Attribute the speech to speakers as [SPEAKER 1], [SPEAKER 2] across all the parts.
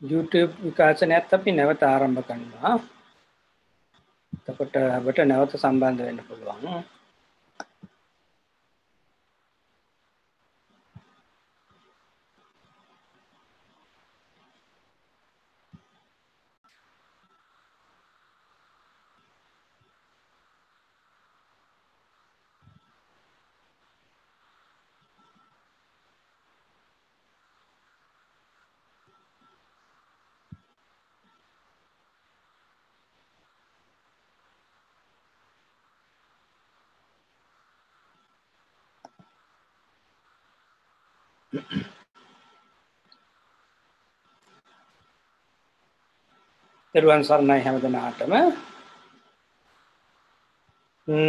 [SPEAKER 1] YouTube විකාශනයත් අපි නැවත ආරම්භ කරනවා. එතකොට අපට නැවත සම්බන්ධ වෙන්න පුළුවන්. තෙරුවන් සරණයි හැමදෙනාටම.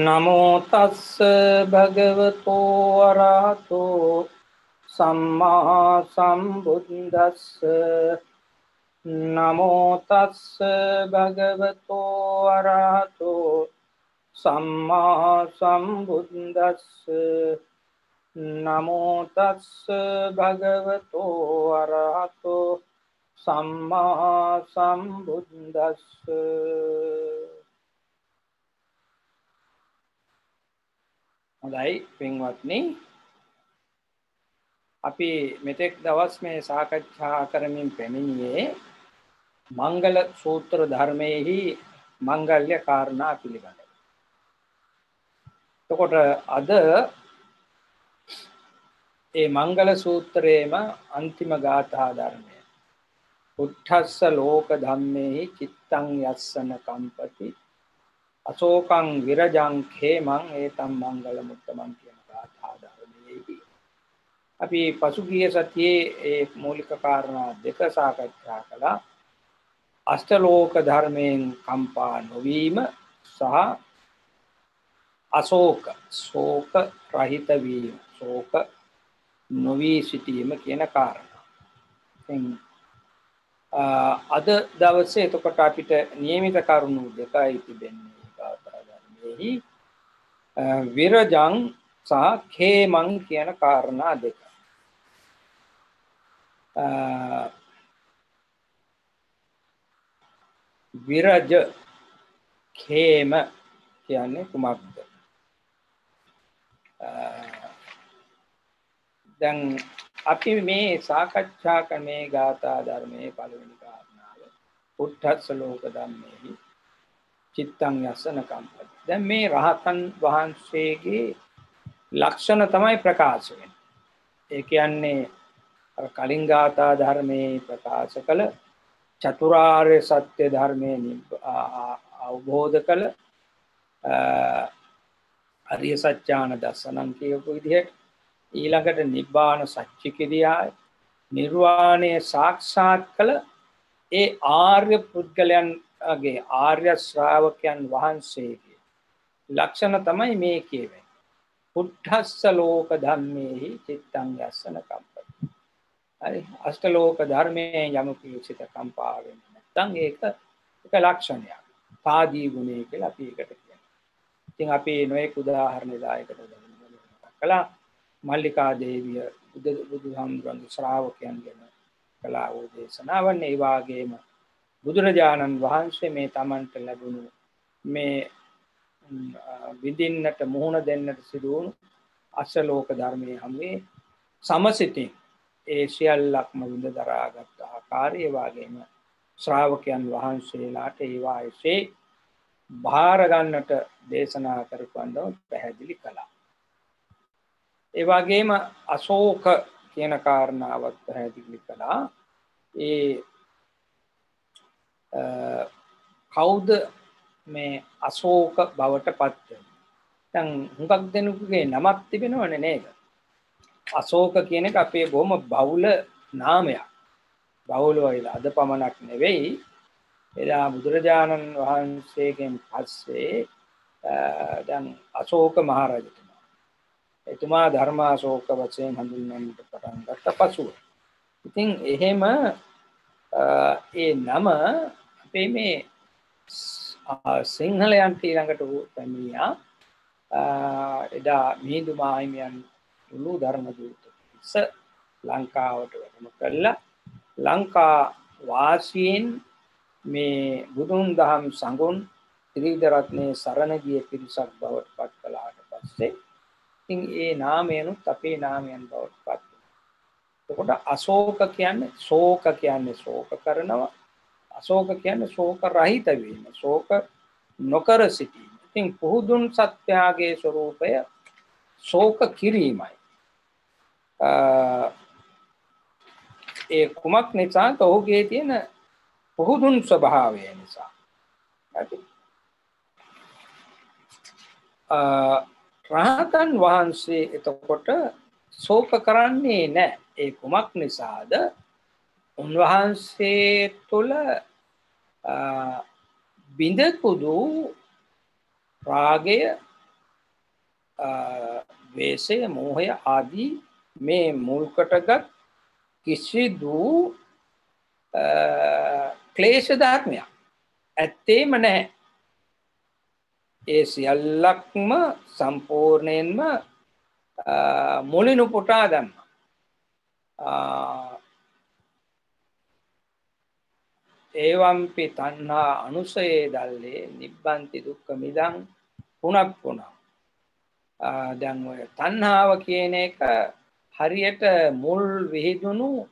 [SPEAKER 1] නමෝ තස්ස භගවතෝ අරහතෝ සම්මා සම්බුද්දස්ස. නමෝ තස්ස භගවතෝ අරහතෝ සම්මා සම්බුද්දස්ස. නමෝ තස්ස භගවතෝ අරහතෝ සම්මා සම්බුද්දස්ස. හොඳයි පින්වත්නි, අපි මෙතෙක් දවස් මේ සාකච්ඡා කරමින් පැමිණියේ මංගල සූත්‍ර ධර්මයේහි මංගල්‍ය කාරණා පිළිබඳව. එතකොට අද ඒ මංගල සූත්‍රයේම අන්තිම ගාථා ධර්මය උට්ඨස්ස ලෝක ධම්මේහි චිත්තං යස්සන කම්පති අශෝකං විරජං khemං ඒතම් මංගල මුත්තමන් කියන ගාථා ධර්මයේදී අපි පසුගිය සතියේ ඒ මූලික කාරණා දෙක සාකච්ඡා කළා. අෂ්ටලෝක ධර්මයෙන් කම්පා නොවීම සහ අශෝක ශෝක රහිත වීම, ශෝක නොවී සිටීම කියන කාරණා. අද දවසේ එතකොට අපිට නියමිත කරුණු දෙකයි තිබෙන්නේ ගාථා ධර්මයේහි. විරජං සහ khemං කියන කාරණා දෙක. විරජ khema කියන්නේ කුමක්ද? දැන් අපි මේ සාකච්ඡා කරන මේ ගාථා ධර්මයේ පළවෙනි කාරණාව උට්ඨස්ස ලෝක ධම්මේහි චිත්තං යස්සන කම්පති. දැන් මේ රහතන් වහන්සේගේ ලක්ෂණ තමයි ප්‍රකාශ වෙන්නේ. ඒ කියන්නේ කලින් ගාථා ධර්මයේ ප්‍රකාශ කළ චතුරාර්ය සත්‍ය ධර්මයේ අවබෝධ කළ අරිය සත්‍යාන දර්ශනං කියපු විදිහට ඊළඟට නිබ්බාන සත්‍ය කිරියාය නිර්වාණය සාක්ෂාත් කළ ඒ ආර්ය පුද්ගලයන්ගේ ආර්ය ශ්‍රාවකයන් වහන්සේගේ ලක්ෂණ තමයි මේ කියවෙන්නේ. උට්ඨස්ස ලෝක ධම්මේහි චිත්තං යස්සන කම්පති. හරි, අෂ්ටලෝක ධර්මයේ යමකී සිත කම්පා වෙන්නේ නැත්නම් ඒක එක ලක්ෂණයක්. පාදී ගුණය කියලා අපි ඒකට කියනවා. ඉතින් අපි නොයෙක් උදාහරණ දායකට කළා. මල්ලිකා දේවිය බුදුහාමුදුරන්ගේ ශ්‍රාවකයන් ගැන කළා වූ දේශනාවන්, ඒ වාගේම බුදුරජාණන් වහන්සේ මේ තමන්ට ලැබුණු මේ විඳින්නට මුහුණ දෙන්නට සිදු වුණු අෂ්ටලෝක ධර්මයේ හැමේ සමසිතින් ඒ සියල්ලක්ම විඳ දරාගත් ආකාරය, ඒ වාගේම ශ්‍රාවකයන් වහන්සේලාට ඒවා එසේ භාර ගන්නට දේශනා කරපුවන්ව පැහැදිලි කළා. ඒ වගේම අශෝක කියන කාරණාවත් පැහැදිලි කළා. ඒ කවුද මේ අශෝක බවට පත් වෙන්නේ? දැන් හුඟක් දෙනෙකුගේ නමක් තිබෙනවනේ නේද? අශෝක කියන එක අපේ බොහොම බහුල නාමයක්. බහුල වෙලා අද පමණක් නෙවෙයි, එදා බුදුරජාණන් වහන්සේගෙන් පස්සේ දැන් අශෝක මහරජතුමා, එතුමා ධර්මාශෝක වශයෙන් හඳුන්වන්නට පටන් ගත්ත පසුව. ඉතින් එහෙම ඒ නම අපේ මේ සිංහලයන්ට ඊළඟට පැමිණියා. එදා මිහිඳු මාහිමියන් මුළු ධර්ම දූත ලංකාවට වැඩම කළා. ලංකා වාසියෙන් මේ බුදුන් දහම් සංගුණ ත්‍රිවිධ රත්නයේ සරණ ගිය පිරිසක් බවට පත් කළාට පස්සේ ඉතින් ඒ නාමයනුත් අපේ නාමයන් බවට පත් වෙනවා. එතකොට අශෝක කියන්නේ ශෝක කියන්නේ ශෝක කරනවා. අශෝක කියන්නේ ශෝක රහිත වීම. ශෝක නොකර සිටීම. ඉතින් පුහුදුන් සත්‍යාගේ ස්වરૂපය ශෝක කිරීමයි. ඒ කුමක් නිසා ඔහුගේ තියෙන පුහුදුන් ස්වභාවය නිසා. හරි. රහතන් වහන්සේ එතකොට ශෝක කරන්නේ නැහැ. ඒ කුමක් නිසාද? උන්වහන්සේ තුළ බිඳකුදු රාගය, ද්වේෂය, මෝහය ආදී මේ මුල්කටගත් කිසිදු ක්ලේශ ධර්මයක් ඇත්තේම නැහැ. ඒ සියල්ලක්ම සම්පූර්ණයෙන්ම මුලිනු පුටා දැම්මා. ඒවම්පි තණ්හා අනුසයේ දල්ලේ නිබ්බන්ති දුක්ඛ මිදං පුනක් පුනක්. දැන් ඔය තණ්හාව කියන එක හරියට මුල් විහිදුණු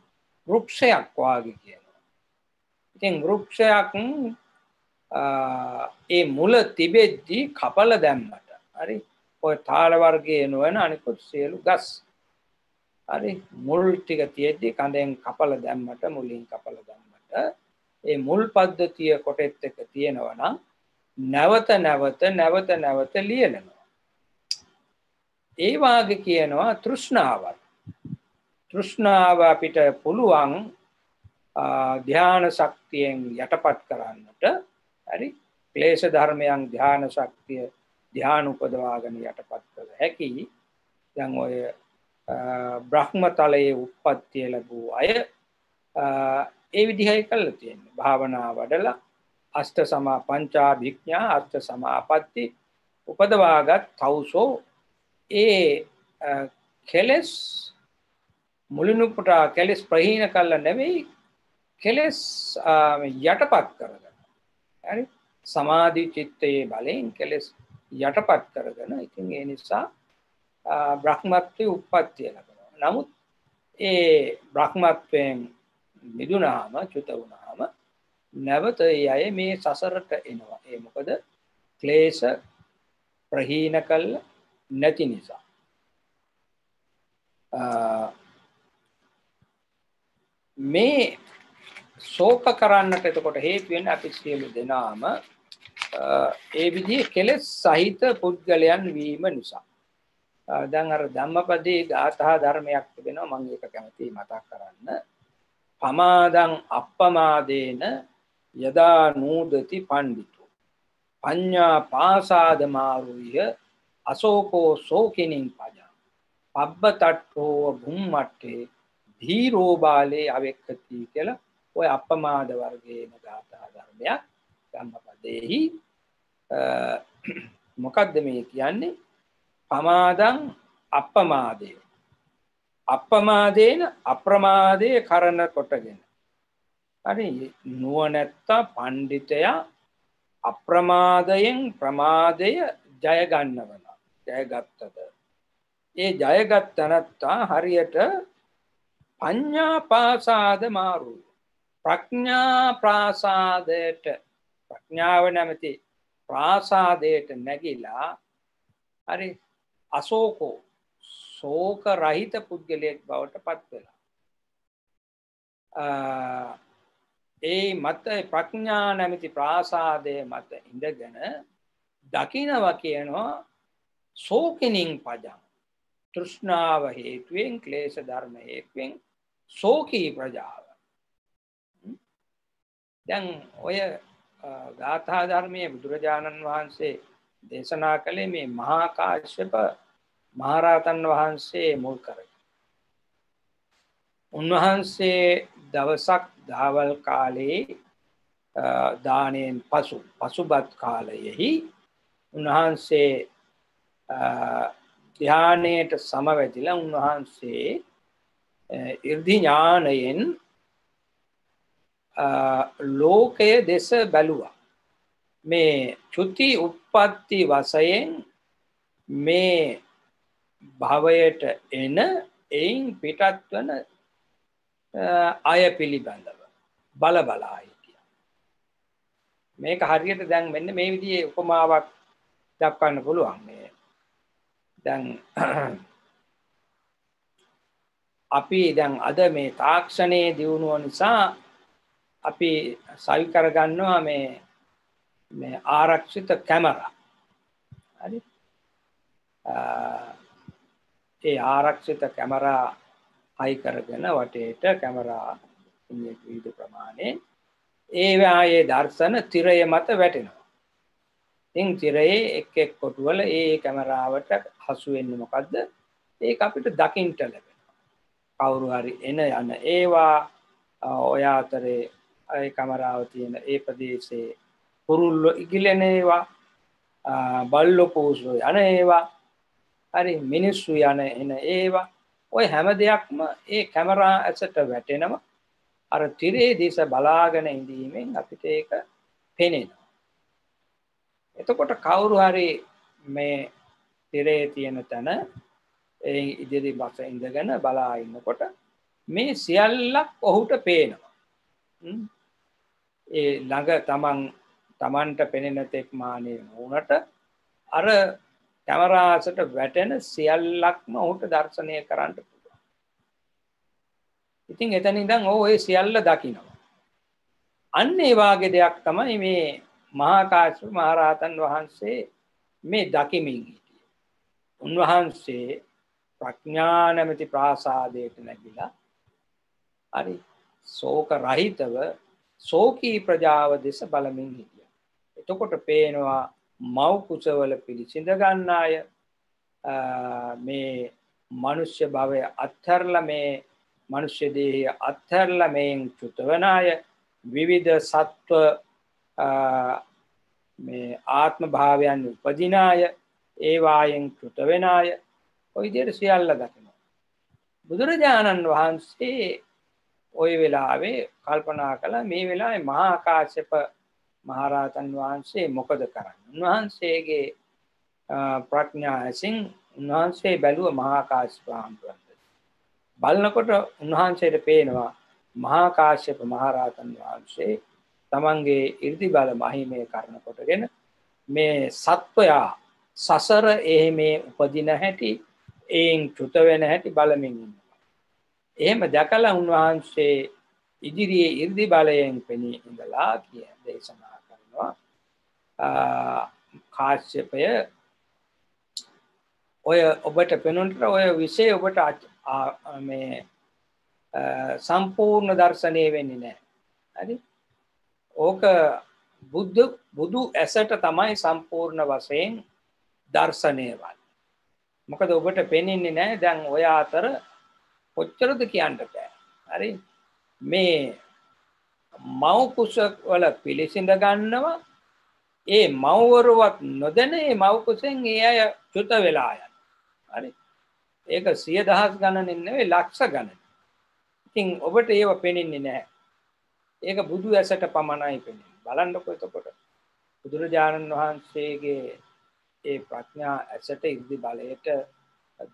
[SPEAKER 1] වෘක්ෂයක් වාගේ කියනවා. ඉතින් වෘක්ෂයක් ඒ මුල තිබෙද්දී කපල දැම්මට, හරි, ඔය තාල වර්ගයේ නොවන අනිකුත් සියලු ගස්, හරි, මුල් ටික තියෙද්දී කඳෙන් කපල දැම්මට, මුලින් කපල දැම්මට ඒ මුල් පද්ධතිය කොටෙත් එක තියෙනවා නම් නැවත නැවත ලියලනවා. ඒ වාගේ කියනවා තෘෂ්ණාවත්. තෘෂ්ණාව අපිට පුළුවන් ධ්‍යාන ශක්තියෙන් යටපත් කරන්නට, හරි, ක්ලේශ ධර්මයන් ධ්‍යාන ශක්තිය ධ්‍යාන උපදවාගෙන යටපත් කළ හැකි. දැන් ඔය බ්‍රහ්මතලයේ උප්පත්තිය ලැබූ අය ඒ විදිහයි කළා තියෙන්නේ. භාවනා වඩලා අෂ්ට සමා පංචාභිඥා අර්ථ සමාපatti උපදවාගත් තවුසෝ ඒ කෙලස් මුලිනුපුට කෙලස් ප්‍රහීන කළ නෙවෙයි, කෙලස් යටපත් කරගෙන, හරි, සමාධි චිත්තයේ බලයෙන් කෙලස් යටපත් කරගෙන, ඉතින් ඒ නිසා බ්‍රහ්මත්වයේ උප්පත්තිය ලැබෙනවා. නමුත් ඒ බ්‍රහ්මත්වයෙන් මිදුණාම, චුත වුණාම නැවත ඒ අය මේ සසරට එනවා. ඒ මොකද ක්ලේශ ප්‍රහීන කළ නැති නිසා. මේ ශෝක කරන්නට එතකොට හේතු වෙන්නේ අපි සියලු දෙනාම ඒ විදිහේ කෙලෙස් සහිත පුද්ගලයන් වීම නිසා. දැන් අර ධම්මපදයේ ගාථා ධර්මයක් තිබෙනවා, මම ඒක කැමතියි මතක් කරන්න. පමාදං අප්පමාදේන යදා නූදති පණ්ඩිතෝ පඤ්ඤා පාසාද මාරුය අශෝකෝ ශෝකිනින් පජා පබ්බතට්ඨෝ භුම්මට්ඨේ ධීරෝ බාලේ අවෙක්ඛති කියලා ඔය අප්පමාද වර්ගයේම ගාථා ධර්මයක් ධම්මපදයේහි. මොකද්ද මේ කියන්නේ? පමාදං අප්පමාදේ, අප්පමාදේන අප්‍රමාදයේ කරන කොටගෙන, හරි, නුවණැත්තා පඬිතයා අප්‍රමාදයෙන් ප්‍රමාදය ජය ගන්නවනවා. ජයගත්තද ඒ ජයගත් තැනත්තා හරියට පඤ්ඤා පාසාද මාරු, ප්‍රඥා ප්‍රාසාදයට, ප්‍රඥාව නැමැති ප්‍රාසාදයට නැගිලා, හරි, අශෝකෝ ශෝක රහිත පුද්ගලයෙක් බවට පත් වෙලා. ඒ මත ප්‍රඥා නැමැති ප්‍රාසාදයේ මත ඉඳගෙන දකිනවා කියනවා ශෝකිනින් පජං. තෘෂ්ණාව හේතුවෙන්, ක්ලේශ ධර්ම හේතුවෙන් ශෝකී ප්‍රජාව. දැන් ඔය ගාථා ධර්මයේ බුදුරජාණන් වහන්සේ දේශනා කළේ මේ මහා කාශ්‍යප මහරහතන් වහන්සේ මුල් කරගෙන. උන්වහන්සේ දවසක් දහවල් කාලයේ දාණයෙන් පසුබත් කාලයෙහි උන්වහන්සේ ධ්‍යානයට සමවැදිලා උන්වහන්සේ 이르දි ඥානයෙන් ලෝකයේ දෙස බැලුවා. මේ චුති උප්පත්ති වශයෙන් මේ භවයට එන එයින් පිටත් වන අය පිළිබඳව බල බලා හිටියා. මේක හරියට දැන් මෙන්න මේ විදිහේ උපමාවක් දක්වන්න පුළුවන්. මේ දැන් අපි දැන් අද මේ තාක්ෂණයේ දියුණුව නිසා අපි සවි කරගන්නවා මේ ආරක්ෂිත කැමරා. හරි. ඒ ආරක්ෂිත කැමරා හයි කරගෙන වටේට කැමරා විවිධ ප්‍රමාණයෙන් ඒවායේ දර්ශන තිරය මත වැටෙනවා. ඉතින් තිරයේ එක් කොටුවල ඒ කැමරාවට හසු වෙන්නේ මොකද්ද? ඒක අපිට දකින්න ලැබෙනවා. කවුරු හරි එන යන ඒවා ඔය අතරේ ඒ කැමරාව තියෙන ඒ ප්‍රදේශයේ කුරුල්ලෝ ඉගිලෙන ඒවා, බල්ලෝ පූසෝ යන ඒවා, හරි මිනිස්සු යන එන ඒවා, ඔය හැම දෙයක්ම ඒ කැමරා ඇසට වැටෙනවා. අර තිරේ දිස බලාගෙන ඉඳීමෙන් අපිට ඒක පේනවා. එතකොට කවුරු හරි මේ තිරේ තියෙන තැන ඒ ඉදිරි බස ඉඳගෙන බලා ඉන්නකොට මේ සියල්ලක් ඔහුට පේනවා. ඒ ළඟ තමන්ට පෙනෙන තෙක් මානෙ වුණට අර කැමරාසට වැටෙන සියල්ලක්ම ඔහුට දර්ශනය කරන්න පුළුවන්. ඉතින් එතන ඉඳන් ඔය සියල්ල දකිනවා. අන්න ඒ වාගේ දෙයක් තමයි මේ මහා කාශ්‍යප මහ රහතන් වහන්සේ මේ දකිමින් හිටියේ. උන්වහන්සේ ප්‍රඥා නැමැති ප්‍රාසාදයට නැගිලා හරි ශෝක රහිතව ශෝකී ප්‍රජාව දෙස බලමින් හිටියා. එතකොට පේනවා මව් කුසවල පිළිසිඳ ගන්න අය, මේ මනුෂ්‍ය භවය අත්හැරලා මේ මනුෂ්‍ය දේහය අත්හැරලා මේන් චුත වෙන අය, විවිධ සත්ව මේ ආත්ම භාවයන් උපදින අය, ඒ වායෙන් චුත වෙන අය, ඔය විදිහට සියල්ල දකිනවා. බුදුරජාණන් වහන්සේ ওই වෙලාවේ කල්පනා කළා මේ වෙලාවේ මහා කාශ්‍යප මහරහතන් වහන්සේ මොකද කරන්නේ? උන්වහන්සේගේ ප්‍රඥා ඇසින් උන්වහන්සේ බැලුව මහා කාශ්‍යප හාමුදුරුවන්ට. බලනකොට උන්වහන්සේට පේනවා මහා කාශ්‍යප මහරහතන් වහන්සේ තමන්ගේ 이르දි බල මහිමේ කරන කොටගෙන මේ සත්වයා සසර එහෙමේ උපදින හැටි, ඒන් චුත වෙන හැටි බලමින් ඉන්නවා. එහෙම දැකලා උන්වහන්සේ ඉදිරියේ 이르දි බලයෙන් පෙනී ඉඳලා දේශනා කරනවා. කාශ්‍යපය ඔය ඔබට පෙනුනට ඔය විෂය ඔබට මේ සම්පූර්ණ දර්ශනය වෙන්නේ නැහැ. හරි? ඕක බුදු ඇසට තමයි සම්පූර්ණ වශයෙන් දර්ශනය වන්නේ. මොකද ඔබට පෙනෙන්නේ නැහැ. දැන් ඔය අතර කොච්චරද කියන්න බෑ. හරි? මේ මව් කුස වල පිළිසිඳ ගන්නවා. ඒ මව්වරුවත් නොදැන ඒ මව් කුසෙන් ඒ අය චුත වෙලා යනවා. හරි? ඒක 100,000 ගණනින් නෙවෙයි ලක්ෂ ගණන්. ඉතින් ඔබට ඒව පෙනෙන්නේ නැහැ. ඒක බුදු ඇසට පමණයි පෙනෙන්නේ. බලන්නකෝ එතකොට බුදුරජාණන් වහන්සේගේ ඒ ප්‍රඥා ඇසට ඉර්ධි බලයට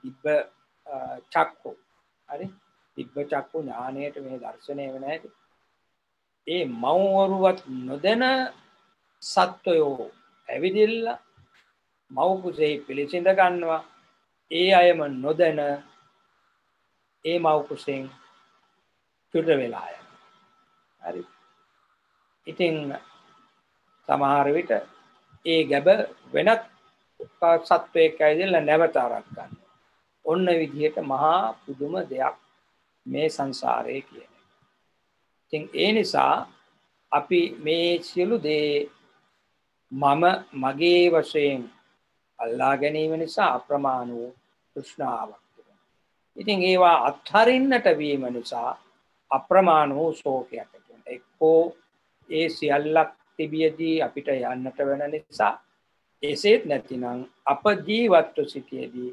[SPEAKER 1] දිබ්බ චක්කු, හරි? දිබ්බ චක්කු ඥානයට මේ දර්ශනය වෙන හැටි. ඒ මව්වරුවත් නොදැන සත්වයෝ ඇවිදින්න මව් කුසෙහි පිළිසිඳ ගන්නවා. ඒ අයම නොදැන ඒ මව් කුසෙන් චුත වෙලා යනවා. හරි? ඉතින් සමහර විට ඒ ගැබ වෙනත් සත්වයක් ඇවිදලා නැවත අරක් ගන්නවා. ඔන්න විදිහට මහා පුදුම දෙයක් මේ සංසාරයේ කියන එක. ඉතින් ඒ නිසා අපි මේ සියලු දේ මම මගේ වශයෙන් අල්ලා ගැනීම නිසා අප්‍රමාණ වූ තෘෂ්ණාවක් තිබෙනවා. ඉතින් ඒවා අත්හරින්නට වීම නිසා අප්‍රමාණ වූ ශෝකයක් ඇති වෙනවා. එක්කෝ ඒ සියල්ලක් තිබියදී අපිට යන්නට වෙන නිසා, එසේත් නැතිනම් අප ජීවත්ව සිටියේදී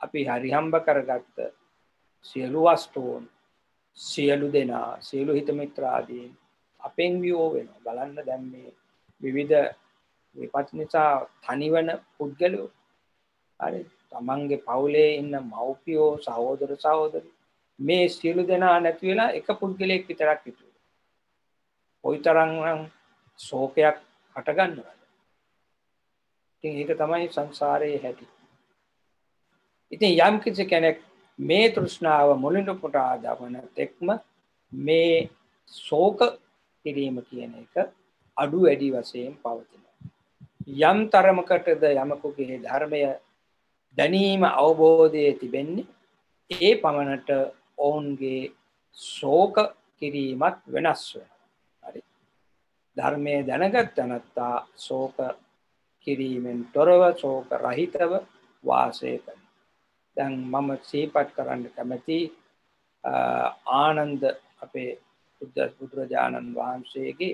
[SPEAKER 1] අපි හරිහම්බ කරගත්ත සියලු වස්තුන්, සියලු දෙනා, සියලු හිත මිත්‍රාදීන් අපෙන් වියෝ වෙනවා. බලන්න දැන් මේ විවිධ විපත් නිසා තනිවන පුද්ගලයෝ හරි තමන්ගේ පවුලේ ඉන්න මව්පියෝ සහෝදර සහෝදරි මේ සියලු දෙනා නැති වෙලා එක පුද්ගලයෙක් විතරක් හිටියෝ. කොයිතරම්නම් ශෝකයක් හටගන්නවද? ඉතින් ඒක තමයි සංසාරයේ හැටි. ඉතින් යම් කිසි කෙනෙක් මේ තෘෂ්ණාව මුලින්ම පුටා දමන තෙක්ම මේ ශෝක කිරීම කියන එක අඩු වැඩි වශයෙන් පවතිනවා. යම් තරමකටද යමකුගේ ධර්මය දැනීම අවබෝධයේ තිබෙන්නේ ඒ පමණට ඔවුන්ගේ ශෝක කිරීමත් වෙනස් වෙනවා. හරි. ධර්මයේ දැනගත් තැනැත්තා ශෝක කිරීමෙන් තොරව ශෝක රහිතව වාසය කරනවා. දැන් මම සිහිපත් කරන්න කැමති ආනන්ද අපේ බුදුරජාණන් වහන්සේගේ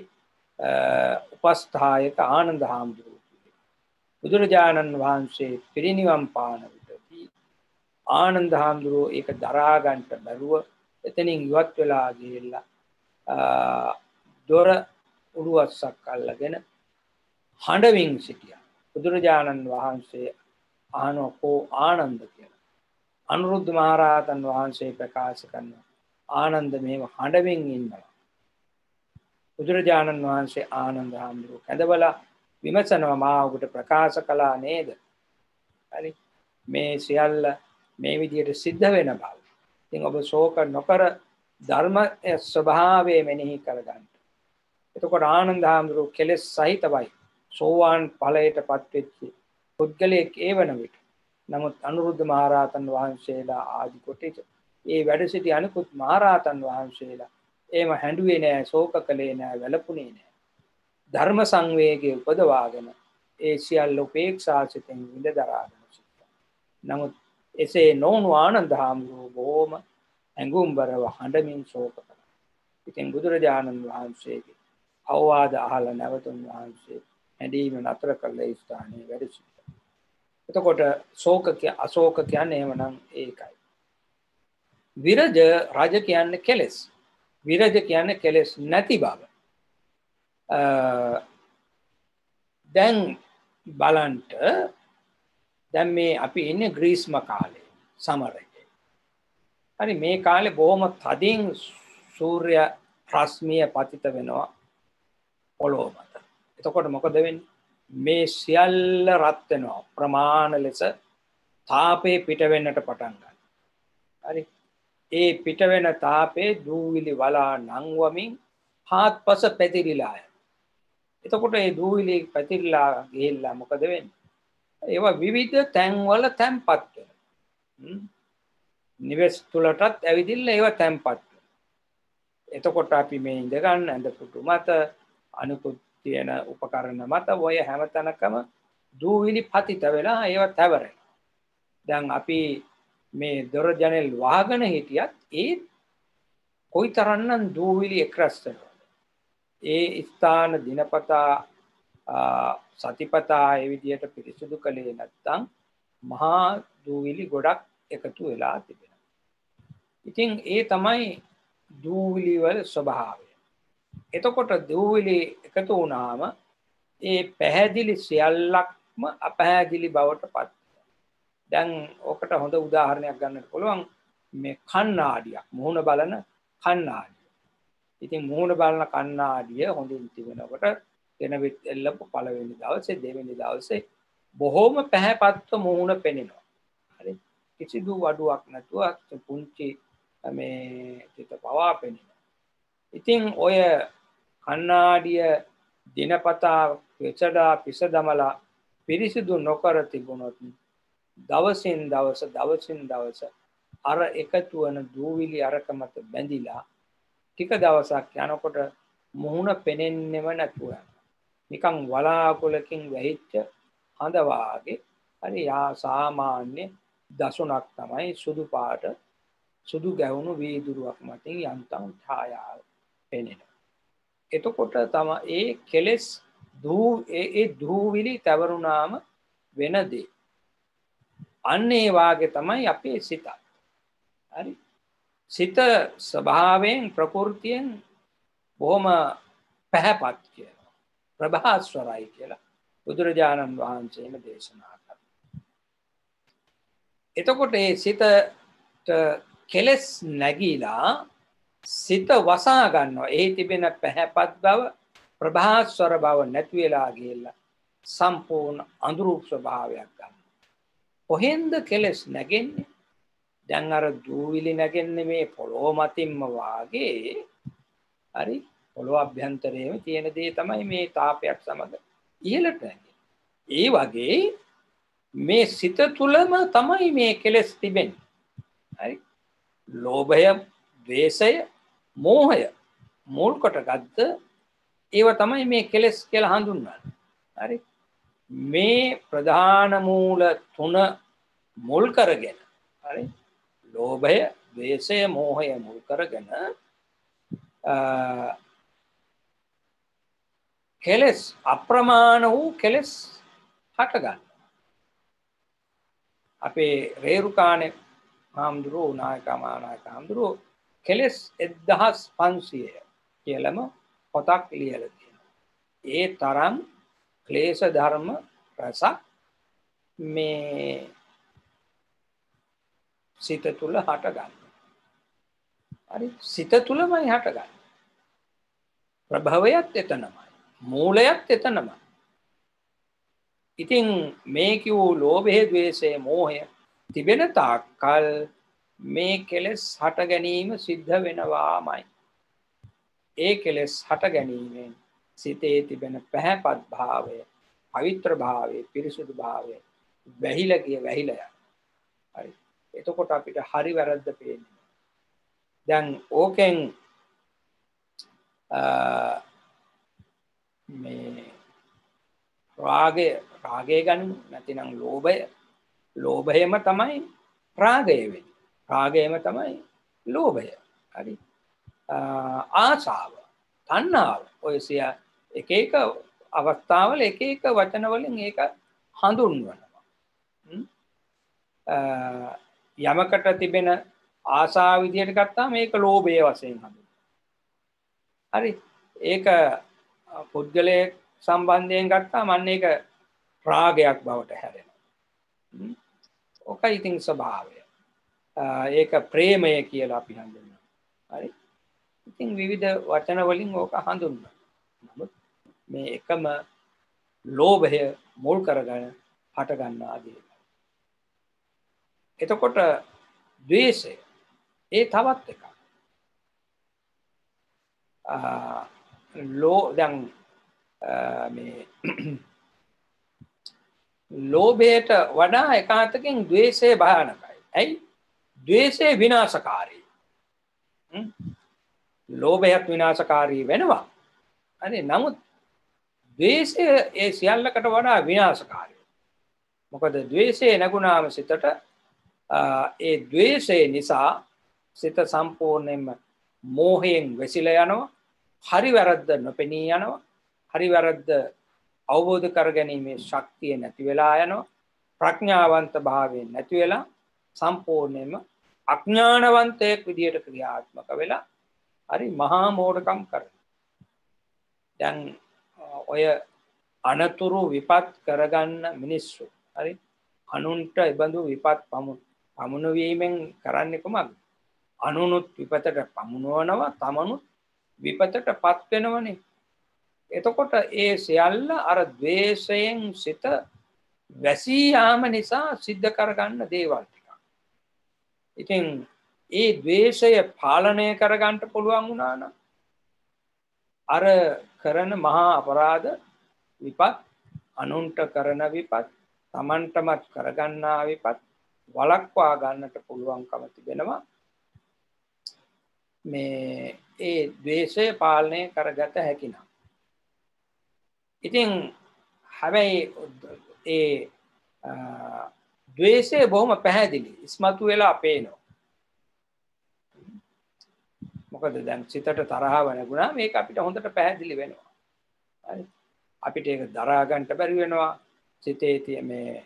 [SPEAKER 1] උපස්ථායක ආනන්ද හාමුදුරුවෝ. බුදුරජාණන් වහන්සේ පිරිනිවන් පාන විටදී ආනන්ද හාමුදුරුවෝ ඒක දරා ගන්නට බැරුව එතනින් ඉවත් වෙලා ගිහිල්ලා දොර උළුවස්සක් අල්ලගෙන හඬමින් සිටියා. බුදුරජාණන් වහන්සේ අහනවා කෝ ආනන්ද කියලා. අනුරුද්ධ මහරහතන් වහන්සේ ප්‍රකාශ කරනවා ආනන්ද මේව හඬමින් ඉන්නවා. බුදුරජාණන් වහන්සේ ආනන්ද හාමුදුරුවෝ කැඳවලා විමසනවා මා ඔබට ප්‍රකාශ කළා නේද? හරි. මේ සියල්ල මේ විදිහට සිද්ධ වෙන බව. ඉතින් ඔබ ශෝක නොකර ධර්ම ස්වභාවය මෙනෙහි කරගන්න. එතකොට ආනන්ද හාමුදුරුවෝ කෙලෙස් සහිතවයි සෝවාන් ඵලයටපත් වෙච්ච පුද්ගලයෙක් ඒ වන විට. නමුත් අනුරුද්ධ මහරහතන් වහන්සේලා ආදි කොටේට ඒ වැඩ සිටි අනිකුත් මහරහතන් වහන්සේලා එහෙම හැඬුවේ නෑ, ශෝක කළේ නෑ, වැළපුණේ නෑ. ධර්ම සංවේගයේ උපදවාගෙන ඒ සියල්ල උපේක්ෂා සිතෙන් විඳ දරාගෙන සිටියා. නමුත් එසේ නොවුණු ආනන්ද හාමුදුරුවෝ බොහොම ඇඟුම්බරව හඬමින් ශෝක කළා. ඉතින් බුදුරජාණන් වහන්සේගේ අවවාද අහලා නැවතුන් වහන්සේ හැඬීම නතර කළ ඒ ස්ථානයේ වැඩ සිටියා. එතකොට ශෝක අශෝක කියන්නේ එහෙමනම් ඒකයි. විරජ රජ කියන්නේ කෙලෙස්. විරජ කියන්නේ කෙලෙස් නැති බව. දැන් බලන්ට දැන් මේ අපි ඉන්නේ ග්‍රීස්ම කාලේ සමරේ. හරි මේ කාලේ බොහොම තදින් සූර්ය රශ්මිය පතිත වෙනවා පොළොව මත. එතකොට මොකද වෙන්නේ? මේ සියල්ල රත් වෙනවා ප්‍රමාණ ලෙස තාපේ පිට වෙන්නට පටන් ගන්නවා. හරි. ඒ පිට වෙන තාපේ දූවිලි වලා නංවමින් හාත්පස පැතිරිලා යනවා. එතකොට මේ දූවිලි පැතිරිලා ගිහිල්ලා මොකද වෙන්නේ? ඒවා විවිධ තැන්වල තැන්පත් වෙනවා. නිවෙස් තුලටත් ඇවිදින්න ඒවා තැන්පත් වෙනවා. එතකොට අපි මේ ඉඳ ගන්න ඇඳ පුටු මත අනුකුත් තියෙන උපකරණ මත ඔය හැම තැනකම දූවිලි පතිත වෙලා ඒවා තැවරෙනවා. දැන් අපි මේ දොර ජනෙල් වහගෙන හිටියත් ඒ කොයිතරම්නම් දූවිලි එක්රස් වෙනවද? ඒ ස්ථාන දිනපතා සතිපතා ඒ විදියට පිරිසුදු කළේ නැත්නම් මහා දූවිලි ගොඩක් එකතු වෙලා තිබෙනවා. ඉතින් ඒ තමයි දූවිලි වල ස්වභාවය. එතකොට දූවිලි එකතු වුණාම ඒ පැහැදිලි සියල්ලක්ම අපැහැදිලි බවට පත් වෙනවා. දැන් ඔකට හොඳ උදාහරණයක් ගන්න පුළුවන් මේ කණ්ණාඩියක්, මුහුණ බලන කණ්ණාඩිය. ඉතින් මුහුණ බලන කණ්ණාඩිය හොඳින් තිබෙනකොට එනවිත් එල්ලපු පළවෙනි දවසේ දෙවෙනි දවසේ බොහොම පැහැපත්ව මුහුණ පෙනෙනවා. හරි. කිසිදු අඩුවක් නැතුව පුංචි මේ චිත පවා පෙනෙනවා. ඉතින් ඔය කණ්ණාඩිය දිනපතා වෙචඩා පිස දමලා පිරිසිදු නොකර තිබුණොත් දවසින් දවස අර එකතු වන දූවිලි අරක මත බැඳිලා ටික දවසක් යනකොට මුහුණ පෙනෙන්නෙම නැතුව යනවා. නිකන් වලාකුලකින් වැහිච්ච හඳ වාගේ. හරි සාමාන්‍ය දසුණක් තමයි සුදු පාට සුදු ගැවුණු වීදුරුවක් මතින් යන්තම් ඡායාව පෙනෙනවා. එතකොට තමයි ඒ කෙලෙස් ඒ දූවිලි තවරුණාම වෙන දේ. අන්න ඒ වාගේ තමයි අපේ සිත. හරි. සිත ස්වභාවයෙන් ප්‍රകൃතියෙන් බොහොම පැහැපත් කියලා ප්‍රභාස්වරයි කියලා බුදුරජාණන් වහන්සේම දේශනා කරනවා. එතකොට ඒ සිතට කෙලස් නැගීලා සිත වසා ගන්නවා. එහි තිබෙන පැහැපත් බව ප්‍රභාස්වර බව නැති වෙලා ගියලා සම්පූර්ණ අඳුරු ස්වභාවයක් ගන්නවා. කොහෙන්ද කෙලස් නැගෙන්නේ? දැන් අර දූවිලි නැගෙන්නේ මේ පොළොව මතින්ම වාගේ. හරි, පොළොව අභ්‍යන්තරයේම තියෙන දේ තමයි මේ තාපයක් සමග ඉහළට නැගෙන්නේ. ඒ වගේ මේ සිත තුලම තමයි මේ කෙලස් තිබෙන්නේ. හරි, ලෝභය, ද්වේෂය, මෝහය මුල් කොටගත්ත ඒව තමයි මේ කෙලස් කියලා හඳුන්වන්නේ. හරි, මේ ප්‍රධාන මූල තුන මුල් කරගෙන, හරි, ලෝභය, ද්වේෂය, මෝහය මුල් කරගෙන කෙලස් අප්‍රමාණ වූ කෙලස් හට ගන්න. අපේ රේරුකාණේ හාමුදුරුවෝ නායකමානායක හාමුදුරුවෝ කෙලස් 1500 කියලාම පොතක් ලියලා තියෙනවා. ඒ තරම් ක්ලේශ ධර්ම රසක් මේ සිත තුල හට ගන්න. හරි, සිත තුලමයි හට ගන්න. ප්‍රභවයත් එතනමයි, මූලයත් එතනමයි. ඉතින් මේ කියූ ලෝභය, ද්වේෂය, මෝහය තිබෙන තාක්කල් මේ කෙලෙස් හට ගැනීම සිද්ධ වෙනවාමයි. ඒ කෙලෙස් හට ගැනීමෙන් සිතේ තිබෙන පැහැපත් භාවය, පවිත්‍ර භාවය, පිරිසුදු භාවය වැහිලා යනවා. හරි, එතකොට අපිට හරි වැරද්ද පේන්නේ. දැන් ඕකෙන් මේ රාගය ගනිමු, නැතිනම් ලෝභයම තමයි රාගය වෙන්නේ. රාගයම තමයි ලෝභය. හරි, ආසාව, තණ්හාව, ඔය සිය එක එක අවස්ථාවල එක එක වචන වලින් ඒක හඳුන්වනවා. යමකට තිබෙන ආසාව විදියට ගත්තාම මේක ලෝභය වශයෙන් හඳුන්වනවා. හරි, ඒක පුද්ගලයේ සම්බන්ධයෙන් ගත්තාම අන්න ඒක රාගයක් බවට හැරෙනවා. ඔකයි ඉතින් ස්වභාවය. ඒක ප්‍රේමය කියලා අපි හඳුන්වනවා. හරි, ඉතින් විවිධ වචන වලින් ඕක හඳුන්වනවා. නමුත් මේ එකම ලෝභය මුල් කරගෙන හට ගන්නා දේ. එතකොට ද්වේෂය ඒ තවත් එකක්. දැන් මේ ලෝභයට වඩා එකාතකින් ද්වේෂය භයානකයි. ඇයි? ද්වේෂය විනාශකාරී. ලෝභයත් විනාශකාරී වෙනවා. හරි, නමුත් ද්වේෂය ඒ සියල්ලකට වඩා විනාශකාරී. මොකද ද්වේෂය නැගුණාම සිතට ඒ ද්වේෂය නිසා සිත සම්පූර්ණයෙන්ම මෝහයෙන් වැසිලා යනවා. හරි වැරද්ද නොපෙනී යනවා. හරි වැරද්ද අවබෝධ කරගැනීමේ ශක්තිය නැති වෙලා යනවා. ප්‍රඥාවන්ත භාවයෙන් නැති වෙලා සම්පූර්ණයෙන්ම අඥානවන්තයෙක් විදියට ක්‍රියාත්මක වෙලා හරි මහා මෝඩකම් කරනවා. දැන් ඔය අනතුරු විපත් කරගන්න මිනිස්සු, හරි, අනුන්ට ඉබඳු විපත් පමුණුවීමෙන් කරන්නේ කොහොමද? අනුනුත් විපතට පමුණවනවා, තමනුත් විපතටපත් වෙනවනේ. එතකොට ඒ සියල්ල අර ද්වේෂයෙන් සිත වැසී යාම නිසා සිද්ධ කරගන්න දේවල් ටික. ඉතින් ඒ ද්වේෂය පාලනය කරගන්න පුළුවන් වුණා නම් අර කරන මහා අපරාධ විපත්, අනුන්ට කරන විපත්, තමන්ටමත් කරගන්නා විපත් වළක්වා ගන්නට පුළුවන්කම තිබෙනවා. මේ ඒ ද්වේෂය පාලනය කරගත හැකි නම්. ඉතින් හැබැයි ඒ ද්වේෂය බොහොම පැහැදිලි ඉස්මතු වෙලා පේනවා. මොකද දැන් සිතට තරහව නැගුණා මේක අපිට හොඳට පැහැදිලි වෙනවා. හරි, අපිට ඒක දරා ගන්න බැරි වෙනවා. සිතේ තියෙන මේ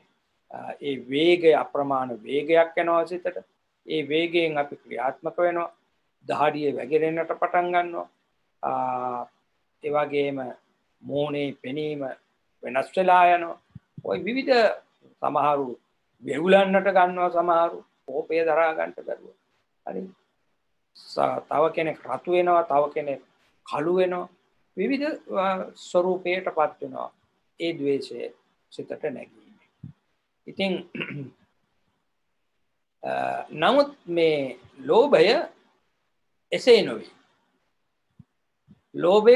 [SPEAKER 1] ඒ වේගය අප්‍රමාණ වේගයක් එනවා සිතට. ඒ වේගයෙන් අපි ක්‍රියාත්මක වෙනවා. දහඩිය වැగిරෙන්නට පටන් ගන්නවා. ඒ වගේම මෝනේ පෙනීම වෙනස් වෙලා යනවා. ওই විවිධ සමහරු වෙවුලන්නට ගන්නවා, සමහරු කෝපය දරා ගන්නට බැරුව. හරි. තව කෙනෙක් රතු වෙනවා, තව කෙනෙක් කළු වෙනවා. විවිධ ස්වරූපයටපත් වෙනවා ඒ ද්වේෂය සිතට නැගීම. ඉතින් නමුත් මේ ලෝභය එසේ නොවේ. ලෝභය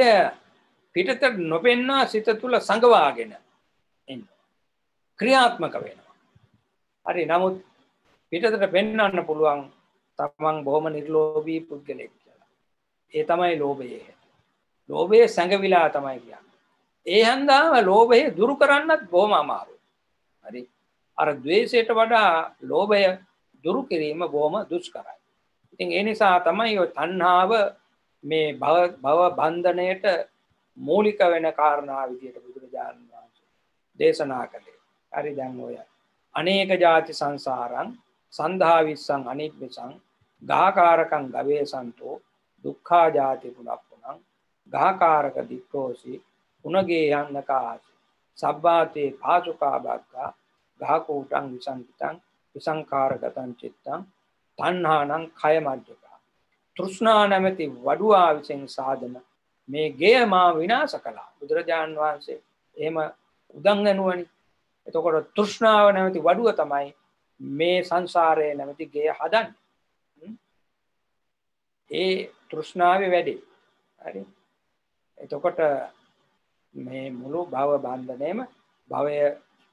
[SPEAKER 1] පිටතට නොපෙන්නා සිත තුළ සංගවාගෙන ඉන්නවා. ක්‍රියාත්මක වෙනවා. හරි. නමුත් පිටතට පෙන්වන්න පුළුවන් තමන් බොහොම නිර්ලෝභී පුද්ගලෙක් කියලා. ඒ තමයි ලෝභය. ලෝභය සංගවිලා තමයි කියන්නේ. ඒ හන්දාම ලෝභය දුරු කරන්නත් බොහොම අමාරුයි. හරි. අර ද්වේෂයට වඩා ලෝභය දුරු කිරීම බොහොම දුෂ්කරයි. ඉතින් ඒ නිසා තමයි ඔය තණ්හාව මේ භව බන්ධණයට මූලික වෙන කාරණා විදියට බුදුරජාණන් වහන්සේ දේශනා කළේ. හරි. දැන් ඔය අනේක ಜಾති සංසාරං සන්ධා විස්සං අනිබ්බසං ගාකාරකං ගවේසන්තෝ දුක්ඛා ජාති පුනප්පුනං ගාකාරක දික්ඛෝසි පුනගේ යන්නකාසි සබ්බාතේ පාසුකා බක්කා ගාකූටං විසංකිතං විසංකාරගතං චිත්තං තණ්හානං කය මජ්ජකා තෘෂ්ණා නැමැති වඩුවා විසින් සාධන මේ ගෙය මා විනාශ කළා. බුදුරජාණන් වහන්සේ එහෙම උදංගනුවනි. එතකොට තෘෂ්ණාව නැමැති වඩුව තමයි මේ සංසාරයේ නැමැති ගෙය හදන්නේ. ඒ තෘෂ්ණාවේ වැඩේ. හරි. එතකොට මේ මුළු භව බන්ධනයේම භවය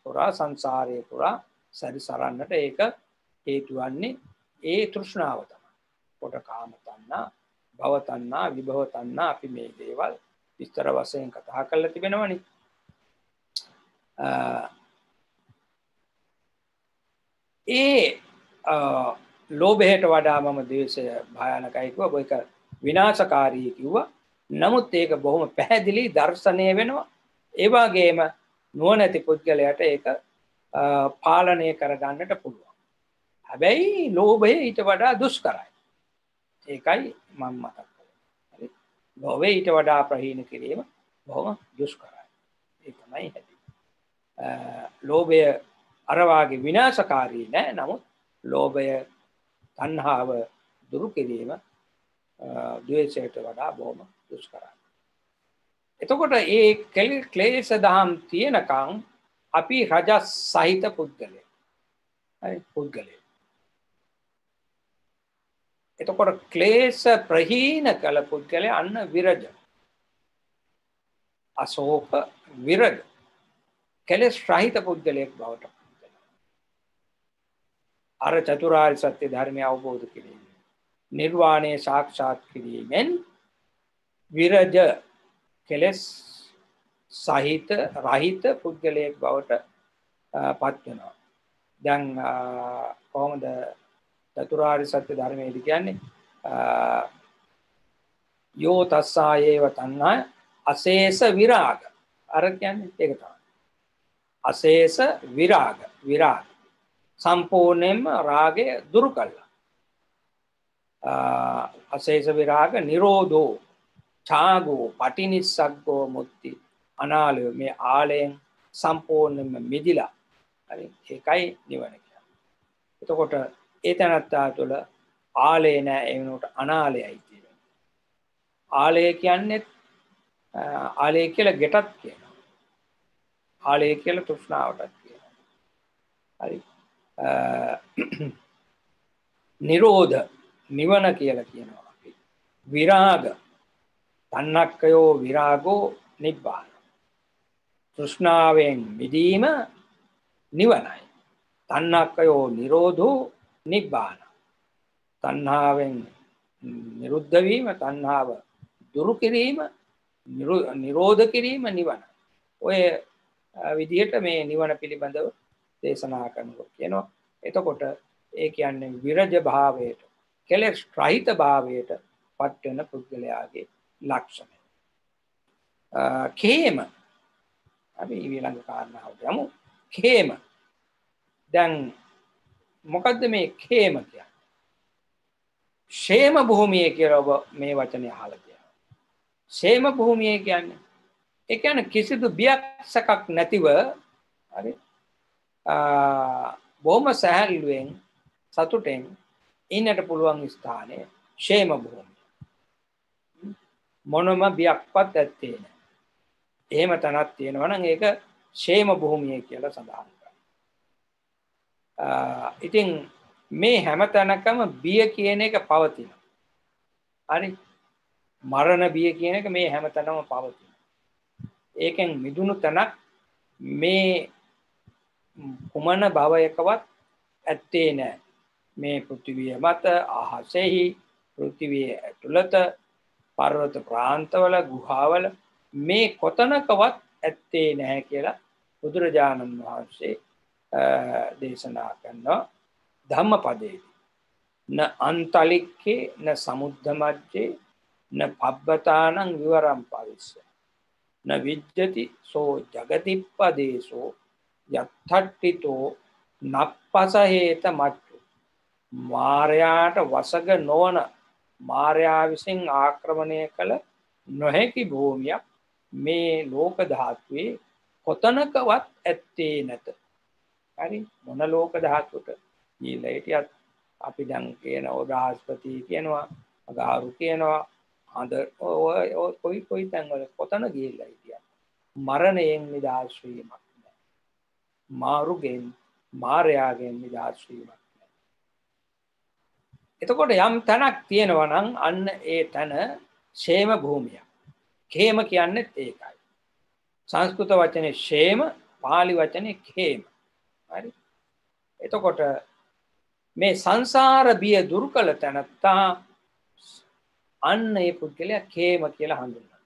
[SPEAKER 1] පුරා සංසාරයේ පුරා සැරිසරන්නට ඒක හේතු වන්නේ ඒ තෘෂ්ණාව තමයි. කොට කාම තණ්හා, භව තණ්හා, විභව තණ්හා අපි මේ දේවල් විස්තර වශයෙන් කතා කරලා තිබෙනවනේ. ඒ ලෝභයට වඩා මම ද්වේෂය භයානකයි කිව්වා. ඒක විනාශකාරී කිව්වා. නමුත් ඒක බොහොම පැහැදිලි දර්ශනය වෙනවා. ඒ වගේම නුවණැති පුද්ගලයාට ඒක පාලනය කරගන්නට පුළුවන්. හැබැයි ලෝභය ඊට වඩා දුෂ්කරයි. ඒකයි මම මතක් කළේ. හරි. ලෝභය ඊට වඩා ප්‍රහීන කිරීම බොහොම දුෂ්කරයි. ඒ තමයි හැටි. ලෝභය අර වාගේ විනාශකාරී නෑ. නමුත් ලෝභය තණ්හාව දුරු කිරීම ද්වේෂයට වඩා බොහොම දුෂ්කරයි. එතකොට ඒ ක්ලේශ දහම් තියෙනකන් අපි රජස් සහිත පුද්ගලයෙක්. හරි. පුද්ගලයෙක්. එතකොට ක්ලේශ ප්‍රහීන කළ පුද්ගලයා අන්න විරජ. අශෝක විරජ. කෙලෙස් රහිත පුද්ගලයෙක් බවට පත් වෙනවා. අර චතුරාර්ය සත්‍ය ධර්මය අවබෝධ කිරීම, නිර්වාණය සාක්ෂාත් කිරීමෙන් විරජ කෙලෙස් සහිත රහිත පුද්ගලයෙක් බවට පත් වෙනවා. දැන් කොහොමද චතුරාර්ය සත්‍ය ධර්මයේදී කියන්නේ යෝ තස්සායේව තණ්හා අශේෂ විරාග. අර කියන්නේ ඒක තමයි. අශේෂ විරාග. විරාග සම්පූර්ණයෙන්ම රාගය දුරු කළා. අශේෂ විරාග නිරෝධෝ ඡාගෝ පටිනිස්සග්ගෝ මුක්ති අනාලය. මේ ආලයෙන් සම්පූර්ණයෙන්ම මිදිලා. හරි. ඒකයි නිවන කියන්නේ. එතකොට ඒ තැනත්තා තුළ ආලය නෑ. ඒ වෙනුවට අනාලයයි තියෙන්නේ. ආලය කියන්නේ ආලය කියලා ගෙටත් කියනවා. ආලය කියලා තෘෂ්ණාවටත් කියනවා. හරි. නිරෝධ නිවන කියලා කියනවා අපි. විරාග තණ්හක්කයෝ විරාගෝ නිබ්බාන. තෘෂ්ණාවෙන් මිදීම නිවනයි. තණ්හක්කයෝ නිරෝධෝ නිබ්බාන. තණ්හාවෙන් නිරුද්ධ වීම, තණ්හාව දුරු කිරීම, නිරෝධ කිරීම නිවන. ඔය විදිහට මේ නිවන පිළිබඳව දේශනා කරනකොට කියනවා. එතකොට ඒ කියන්නේ විරජ භාවයට, කෙලෙස් රහිත භාවයට පත් වෙන පුද්ගලයාගේ ලක්ෂණය. කේම අපි ඊළඟ කාරණාවට යමු. කේම. දැන් මොකද්ද මේ කේම කියන්නේ? ക്ഷേම භූමිය කියලා ඔබ මේ වචනේ අහලා තියෙනවා. ക്ഷേම භූමිය කියන්නේ ඒ කියන්නේ කිසිදු බියක් සැකක් නැතිව හරි බොහොම සැහැල්ලුවෙන් සතුටෙන් ඉන්නට පුළුවන් ස්ථානය ക്ഷേම භූමිය. මොනම බියක්වත් ඇත්තේ නැහැ. එහෙම තැනක් තියෙනවා නම් ඒක ക്ഷേම භූමිය කියලා සඳහන් කරනවා. ඉතින් මේ හැම තැනකම බිය කියන එක පවතිනවා. හරි? මරණ බිය කියන එක මේ හැම තැනම පවතිනවා. ඒකෙන් මිදුණු තැනක් මේ කුමන භවයකවත් ඇත්තේ නැහැ. මේ පෘථිවිය මත අහසෙහි පෘථිවිය ඇතුළත පර්වත ප්‍රාන්තවල ගුහාවල මේ කොතනකවත් ඇත්තේ නැහැ කියලා බුදුරජාණන් වහන්සේ දේශනා කරනවා ධම්මපදයේ. න අන්තලික්කේ න සමුද්ධ මජ්ජේ න පබ්බතානං විවරම් පවිස්ස න විජ්ජති සෝ ජගතිප්පදේශෝ යත්තට්ඨිතෝ නප්පස හේත මච්චු. මාර්යාට වසඟ නොවන මාර්යා විසින් ආක්‍රමණය කළ නොහැකි භූමියක් මේ ලෝක ධාතුවේ කොතනකවත් ඇත්තේ නැත. හරි? මොන ලෝක ධාතුවට ගිහිල්ලා හිටියත් අපි දැන් කියන බ්‍රහස්පති කියනවා, අගාරු කියනවා, හඳ කොයි තැන්වල කොතන ගිහිල්ලා හිටියත් මරණයෙන් නිදහස් වීමක් නැහැ. මාරුගෙන් මාර්යාගෙන් නිදහස් වීමක් නැහැ. එතකොට යම් තැනක් තියෙනවා නම් අන්න ඒ තැන ക്ഷേම භූමිය. ඛේම කියන්නේ ඒකයි. සංස්කෘත වචනේ ക്ഷേම, පාලි වචනේ ඛේම. හරි? එතකොට මේ සංසාර බිය දුරු කළ තැනත්තා අන්න ඒ පුද්ගලයා ඛේම කියලා හඳුන්වනවා.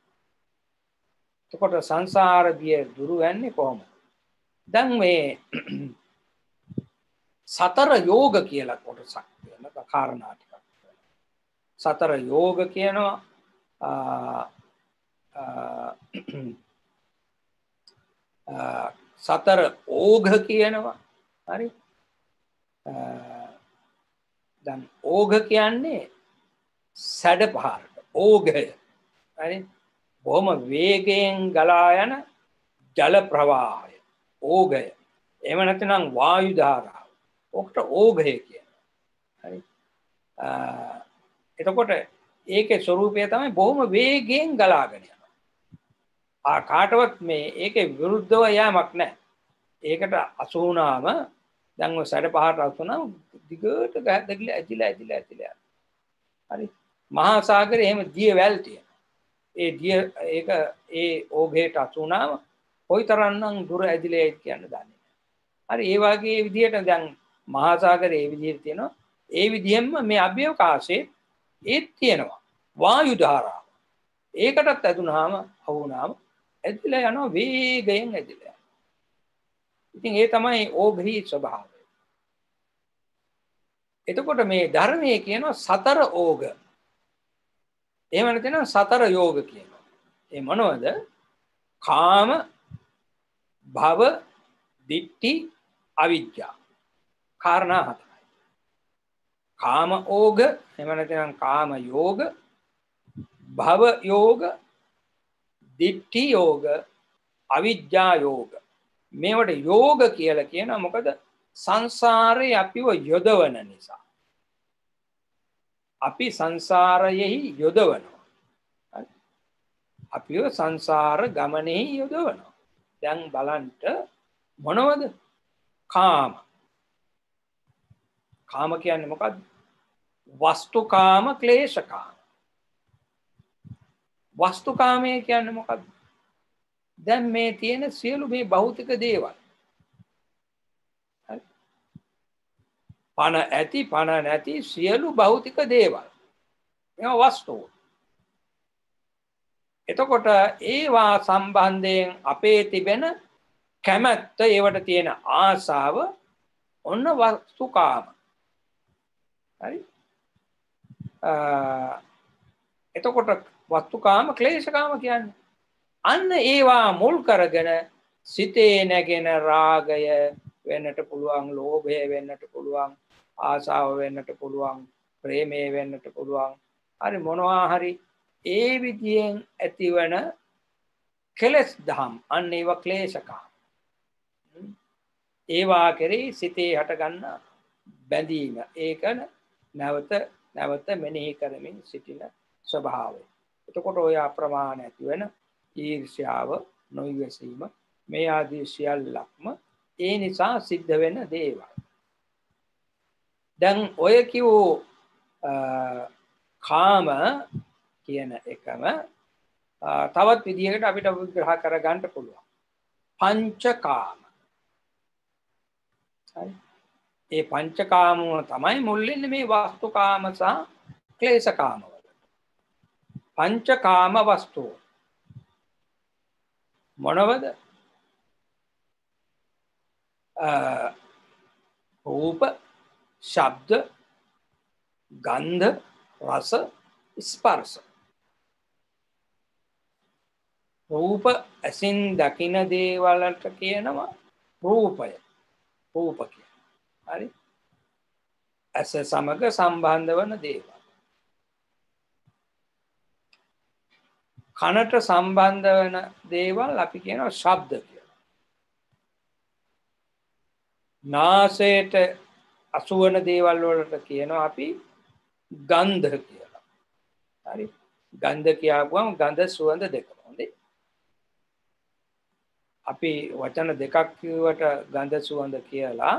[SPEAKER 1] එතකොට සංසාර බිය දුරු වෙන්නේ කොහොමද? දැන් මේ සතර යෝග කියලා කොටසක් තියෙනවා කාරණා ටිකක්. සතර යෝග කියනවා සතර ඕඝ කියනවා. හරි? දැන් ඕඝ කියන්නේ සැඩ පහරට ඕඝය. හරි? බොහොම වේගයෙන් ගලා යන ජල ප්‍රවාහය ඕඝය. එහෙම නැත්නම් වායු ධාරාව. ඔකට ඕඝය කියනවා. හරි? එතකොට ඒකේ ස්වરૂපය තමයි බොහොම වේගයෙන් ගලාගෙන යනවා. කාටවත් මේ ඒකේ විරුද්ධව යෑමක් නැහැ. ඒකට අසු වුණාම දැන් ඔය සැඩ පහරට අසු වුණාම දිගට ඇදිලා හරි? මහා සාගරේ එහෙම දිය වැල් තියෙනවා. ඒ දිය ඒක ඒ ඕඝයට අසු වුණාම කොයිතරම්නම් දුර ඇදිලා යයිද කියන්න දන්නේ නැහැ. හරි? ඒ වගේ විදිහට දැන් මහා සාගරේ ඒ විදිහට තියෙනවා. ඒ විදිහෙන්ම මේ අභ්‍යවකාශයේ ඒත් තියෙනවා වායු ධාරාව. ඒකටත් ඇදුනහම අවුනාම ඇදිලා යනවා වේගයෙන් ඇදිලා. ඉතින් ඒ තමයි ඕඝී ස්වභාවය. එතකොට මේ ධර්මයේ කියනවා සතර ඕඝ. එහෙම නැත්නම් සතර යෝග කියනවා. ඒ මොනවද? කාම, භව, දිට්ඨි, අවිජ්ජා. කාරණා හතරයි. කාම ඕඝ, එහෙම නැත්නම් කාම යෝග, භව යෝග, දිට්ඨි යෝග, අවිජ්ජා යෝග. මේවට යෝග කියලා කියනවා මොකද සංසාරේ අපිව යොදවන නිසා. අපි සංසාරයෙහි යොදවනවා. අපිව සංසාර ගමනේ යොදවනවා. දැන් බලන්න මොනවද? කාම. කාම කියන්නේ මොකද්ද? වස්තුකාම, ක්ලේශකාම. වස්තුකාමයේ කියන්නේ මොකද්ද? දැන් මේ තියෙන සියලු මේ භෞතික දේවල්. හරි? පණ ඇති, පණ නැති සියලු භෞතික දේවල්. මේවා වස්තු. එතකොට ඒවා සම්බන්ධයෙන් අපේ තිබෙන කැමැත්ත, ඒවට තියෙන ආසාව ඔන්න වස්තුකාම. හරි? එතකොට වස්තුකාම, ක්ලේශකාම කියන්නේ අන්න ඒවා මුල් කරගෙන සිතේ නැගෙන රාගය වෙන්නට පුළුවන්, ලෝභය වෙන්නට පුළුවන්, ආසාව වෙන්නට පුළුවන්, ප්‍රේමය වෙන්නට පුළුවන්. හරි මොනවා හරි ඒ විදියෙන් ඇතිවන කෙලස් දහම් අන්න ඒවා ක්ලේශකාම. ඒවා කෙරෙහි සිතේ හටගන්න බැඳීම. ඒක නැවත නැවත මෙනෙහි කරමින් සිටින ස්වභාවය. එතකොට ඔය අප්‍රමාණ ඇති වෙන ඊර්ෂ්‍යාව, නොයිවසීම මේ ආදී සියල්ලක්ම ඒ නිසා සිද්ධ වෙන දේවල්. දැන් ඔය කියෝ කාම කියන එකම තවත් විදිහකට අපිට විග්‍රහ කරගන්න පුළුවන්. පංචකාම. හරි. ඒ පංචකාම තමයි මුල් වෙන්නේ මේ වස්තුකාම සහ ක්ලේශකාම වල. පංචකාම වස්තු මොනවද? රූප, ශබ්ද, ගන්ධ, රස, ස්පර්ශ. රූප ඇසින් දකින දේවල්ට කියනවා රූපය. රූප කියන. හරි. ඇස සමග සම්බන්ධ වන දේවල්. කනට සම්බන්ධ වෙන දේවල් අපි කියනවා ශබ්ද කියලා. නාසයට අසුවන දේවල් වලට කියනවා අපි ගන්ධ කියලා. හරි. ගන්ධ කියවුවම ගඳ සුවඳ දෙක. හොඳයි. අපි වචන දෙකක් කියවට ගඳ සුවඳ කියලා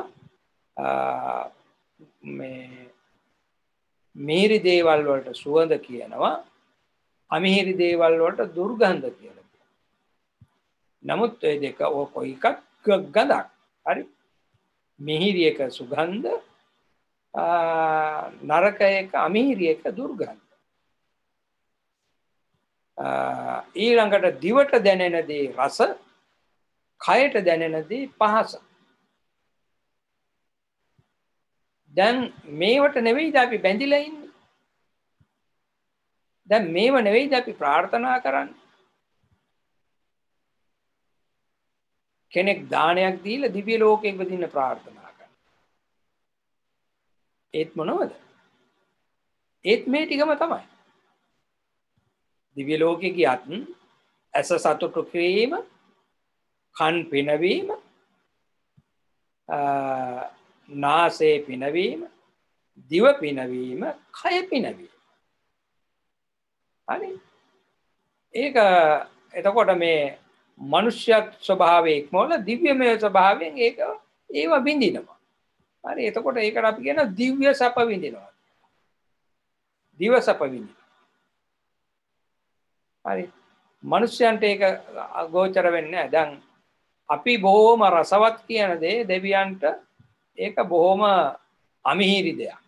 [SPEAKER 1] මේ මිහිරි දේවල් වලට සුවඳ කියනවා. අමිහිරි දේවල් වලට දුර්ගන්ධ කියලා කියනවා. නමුත් ඒ දෙක කොයි එකක් ගඳක්. හරි. මිහිරි එක සුගන්ධ, නරක එක අමිහිරි එක දුර්ගන්ධ. ඊළඟට දිවට දැනෙන දේ රස, කයට දැනෙන දේ පහස. දැන් මේවට නෙවෙයිද අපි බැඳිලා ඉන්නේ? දැන් මේව නෙවෙයිද අපි ප්‍රාර්ථනා කරන්නේ? කෙනෙක් දානයක් දීලා දිව්‍ය ලෝකෙක ඉපදින්න ප්‍රාර්ථනා කරනවා. ඒත් මොනවද? ඒත් මේ ටිකම තමයි. දිව්‍ය ලෝකෙ ගියත් ඇස සතුටු කිරීම, කන් පිනවීම, නාසය පිනවීම, දිව පිනවීම, කය පිනවීම. හරි. ඒක එතකොට මේ මනුෂ්‍ය ස්වභාවයේ ඉක්මවල දිව්‍යමය ස්වභාවයෙන් ඒක ඒව විඳිනවා. හරි. එතකොට ඒකට අපි කියනවා දිව්‍ය සැප විඳිනවා. දිව සැප විඳිනවා. හරි. මනුෂ්‍යයන්ට ඒක ගෝචර වෙන්නේ නැහැ. දැන් අපි බොහොම රසවත් කියන දේ දෙවියන්ට ඒක බොහොම අමිහිරි දෙයක්.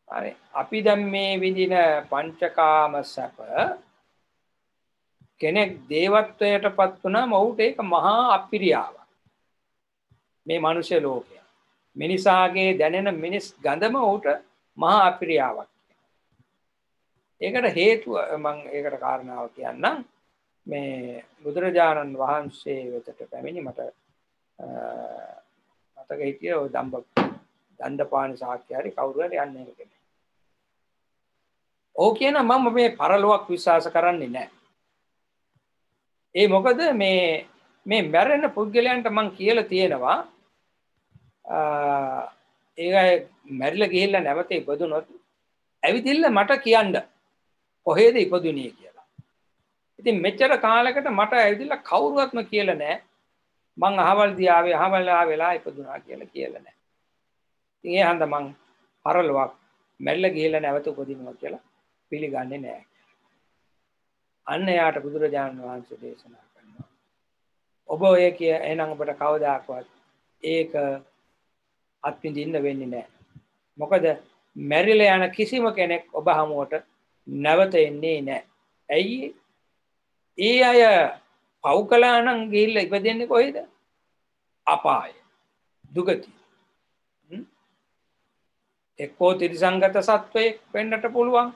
[SPEAKER 1] හරි. අපි දැන් මේ විඳින පංචකාම සැප කෙනෙක් දේවත්වයටපත් වුණාම ඔහුට ඒක මහා අපිරියාවක්. මේ මනුෂ්‍ය ලෝකය. මිනිසාගේ දැනෙන මිනිස් ගඳම ඔහුට මහා අපිරියාවක්. ඒකට හේතුව මම ඒකට කාරණාව කියන්නම්. මේ බුදුරජාණන් වහන්සේ වෙතට පැමිණි මට මතක හිටියේ ඔය දණ්ඩපාණි සාක්‍යහරි කවුරු හරි යන්නේ කෙනෙක්. ඔව් කියන මම මේ පරලොවක් විශ්වාස කරන්නේ නැහැ. ඒ මොකද මේ මැරෙන පුද්ගලයන්ට මං කියලා තියෙනවා ඒක මැරිලා ගිහිල්ලා නැවත ඉපදුනොත් ඇවිදින්න මට කියන්න කොහෙද ඉපදුනේ කියලා. ඉතින් මෙච්චර කාලයකට මට ඇවිදින්න කවුරුවත්ම කියලා නැහැ. මං අහවල් දියාවේ අහවල් වෙලා ඉපදුනා කියලා නැහැ. ඉතින් ඒ හන්ද මං පරලොවක් මැරිලා ගිහිල්ලා නැවත උපදිනවා කියලා පිළිගන්නේ නැහැ. අන්න යාට බුදුරජාණන් වහන්සේ දේශනා කරනවා. ඔබ ඔය කිය එහෙනම් ඔබට කවදාකවත් ඒක අත්විඳින්න වෙන්නේ නැහැ. මොකද මැරිලා යන කිසිම කෙනෙක් ඔබ හමුවට නැවත එන්නේ නැහැ. ඇයි? ඒ අය පව් කළා නම් ගිහිල්ලා ඉපදෙන්නේ කොහෙද? අපාය. දුගති. එක්කෝ තිරිසංගත සත්වයෙක් වෙන්නට පුළුවන්.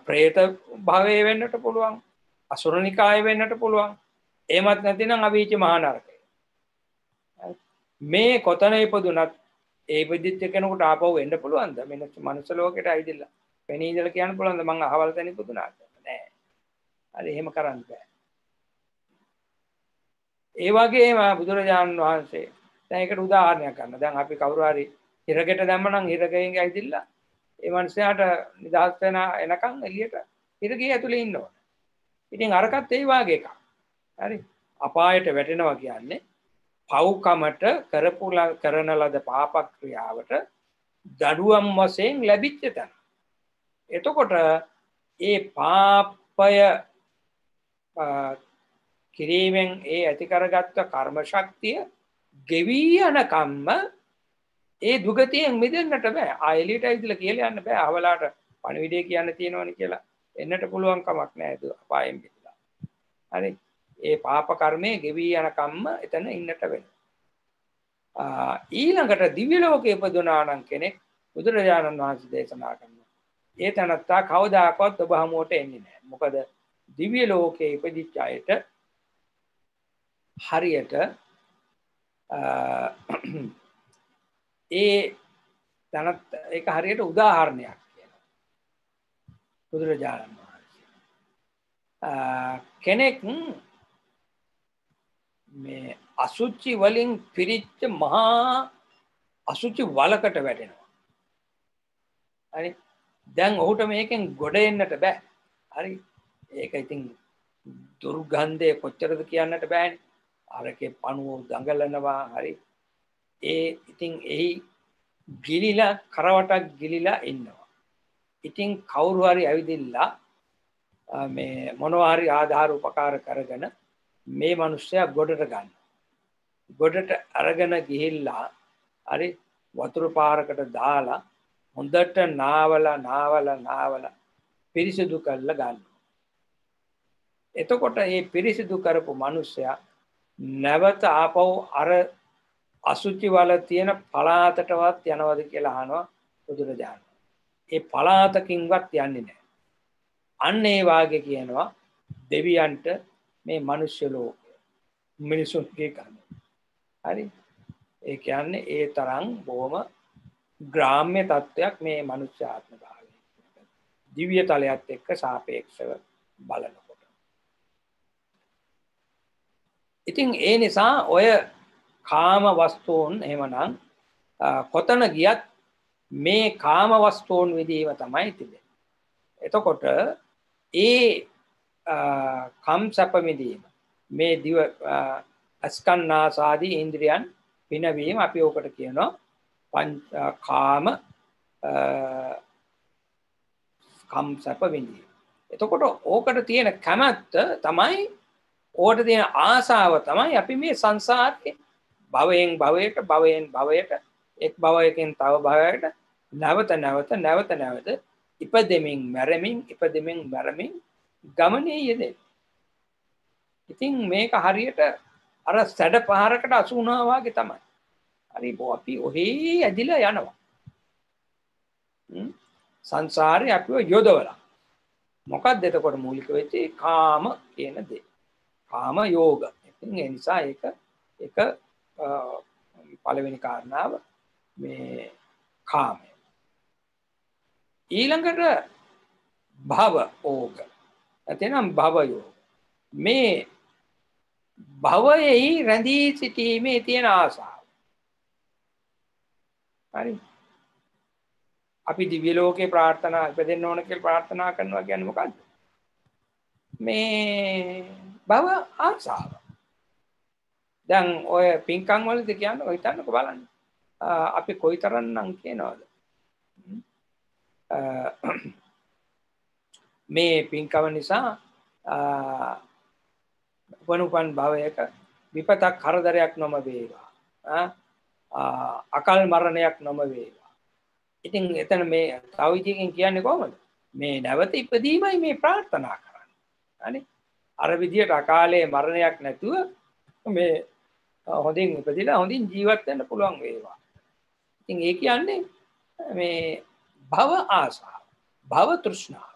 [SPEAKER 1] ප්‍රේත භවයේ වෙන්නට පුළුවන්. අසුරනිකාය වෙන්නට පුළුවන්. එහෙමත් නැතිනම් අවීච මහා නරකය. මේ කොතන ඉපදුනත් ඒ විදිහට කෙනෙකුට ආපහු එන්න පුළුවන්ද? මෙන්න මනුස්ස ලෝකෙට ඇවිදilla. පෙනී ඉඳලා කියන්න පුළුවන්ද මං අහවල් තැන ඉපදුනාට? නෑ. හරි එහෙම කරන්න බෑ. ඒ වගේම බුදුරජාණන් වහන්සේ දැන් ඒකට උදාහරණයක් ගන්න. දැන් අපි කවුරු හරි හිරගෙට දැම්මනම් හිරගෙන් ඇවිදින්න ඒ මනුස්සයාට නිදහස් වෙන එනකන් එළියට හිරගේ ඇතුලේ ඉන්න ඕන. ඉතින් අරකට ඒ වාගේ එකක්. හරි. අපායට වැටෙනවා කියන්නේ පව්කමට කරන ලද පාප ක්‍රියාවට දඩුවම් වශයෙන් ලැබිච්ච තැන. එතකොට ඒ පාපය කිරීමෙන් ඒ ඇති කරගත්ත කර්ම ශක්තිය ගෙවි යන කම්ම ඒ දුගතියෙන් මිදෙන්නට බෑ. එළියට ඇවිදලා කියලා යන්න බෑ. අවලාට පණිවිඩය කියන්න තියෙනවනේ කියලා එන්නට පුළුවන් කමක් නෑ. ඒක අපායෙන් මිදලා. හරි. ඒ පාප කර්මයේ ගෙවි යන කම්ම එතන ඉන්නට වෙනවා. ඊළඟට දිව්‍ය ලෝකේ ඉපදුනා නම් කෙනෙක් බුදුරජාණන් වහන්සේ දේශනා කරනවා. ඒ තනත්තා කවදාකවත් ඔබ හමුවට එන්නේ නැහැ. මොකද දිව්‍ය ලෝකේ ඉපදිච්ච අයට හරියට ඒ තනත් ඒක හරියට උදාහරණයක් කියනවා. බුදුරජාණන් වහන්සේ කෙනෙක් මේ අසුචි වලින් පිරිච්ච මහා අසුචි වලකට වැටෙනවා. හරි. දැන් ඔහුට මේකෙන් ගොඩ එන්නට බෑ. හරි. ඒක ඉතින් දුර්ගන්ධය කොච්චරද කියන්නට බෑනේ. අරකේ පණුව දඟලනවා. හරි. ඒ ඉතින් එහි ගිලිලා කරවටක් ගිලිලා ඉන්නවා. ඉතින් කවුරු හරි ඇවිදිලා මේ මොනවා හරි ආධාර උපකාර කරගෙන මේ මිනිස්සයා ගොඩට ගන්න. ගොඩට අරගෙන ගිහිල්ලා හරි වතුර පාරකට දාලා හොඳට නාවලා පිරිසිදු කරලා ගන්නවා. එතකොට මේ පිරිසිදු කරපු මිනිස්සයා නැවත ආපහු අර අසුචි වල තියෙන පළාතටවත් යනවද කියලා අහනවා බුදුරජාණන්. ඒ පළාතකින්වත් යන්නේ නැහැ. අන්න ඒ වාගේ කියනවා දෙවියන්ට මේ මනුෂ්‍ය ලෝකය මිනිසුන්ගේ කම. හරි. ඒ කියන්නේ ඒ තරම් බොහොම ග්‍රාම්‍ය තත්වයක් මේ මනුෂ්‍ය ආත්ම භාවය. දිව්‍ය තලයට එක්ක සාපේක්ෂව බලනකොට. ඉතින් ඒ නිසා ඔය කාම වස්තුන් එහෙමනම් කොතන ගියත් මේ කාම වස්තුන් විදීම තමයි තිබෙන්නේ. එතකොට ඒ කම් සැප විදීම මේ දිව අස්කන්නාසාදී ඉන්ද්‍රියන් පිනවීම අපි ඔකට කියනවා කාම කම් සැප විඳීම. එතකොට ඕකට තියෙන කැමැත්ත තමයි ඕකට තියෙන ආසාව තමයි අපි මේ සංසාරේ භවයෙන් භවයට එක් භවයකින් තව භවයකට නැවත ඉපදෙමින් මැරෙමින් ගමනේ යෙදෙන. ඉතින් මේක හරියට අර සැඩ පහරකට අසු වුණා වගේ තමයි. හරි අපි ඔහේ ඇදිලා යනවා. සංසාරේ අපිව යොදවලා. මොකක්ද එතකොට මූලික වෙච්ච කාම කියන දේ. කාම යෝග. ඉතින් ඒ නිසා ඒක පළවෙනි කාරණාව මේ කාමය. ඊළඟට භව ඕග. එතනම් භව යෝග. මේ භවයේ රැඳී සිටීමේ තියෙන ආසාව. හරි. අපි දිව්‍ය ලෝකේ ප්‍රාර්ථනා ඉපදෙන්න ඕන කියලා ප්‍රාර්ථනා කරනවා කියන්නේ මොකද්ද? මේ භව ආසාව. දැන් ඔය පින්කම් වලදී කියන්නේ ඔය හිතන්නකෝ බලන්න. අපි කොයිතරම්නම් කියනවද? මේ පින්කම නිසා උපන් භවයක විපතක් කරදරයක් නොම වේවා. අකල් මරණයක් නොම වේවා. ඉතින් එතන මේ තව විදිහකින් කියන්නේ කොහොමද? මේ නැවත ඉපදීමයි මේ ප්‍රාර්ථනා කරන්නේ. හරි? අර විදියට අකාලේ මරණයක් නැතුව මේ හොඳින් ඉපදිලා හොඳින් ජීවත් වෙන්න පුළුවන් වේවා. ඉතින් ඒ කියන්නේ මේ භව ආසාව, භව තෘෂ්ණාව.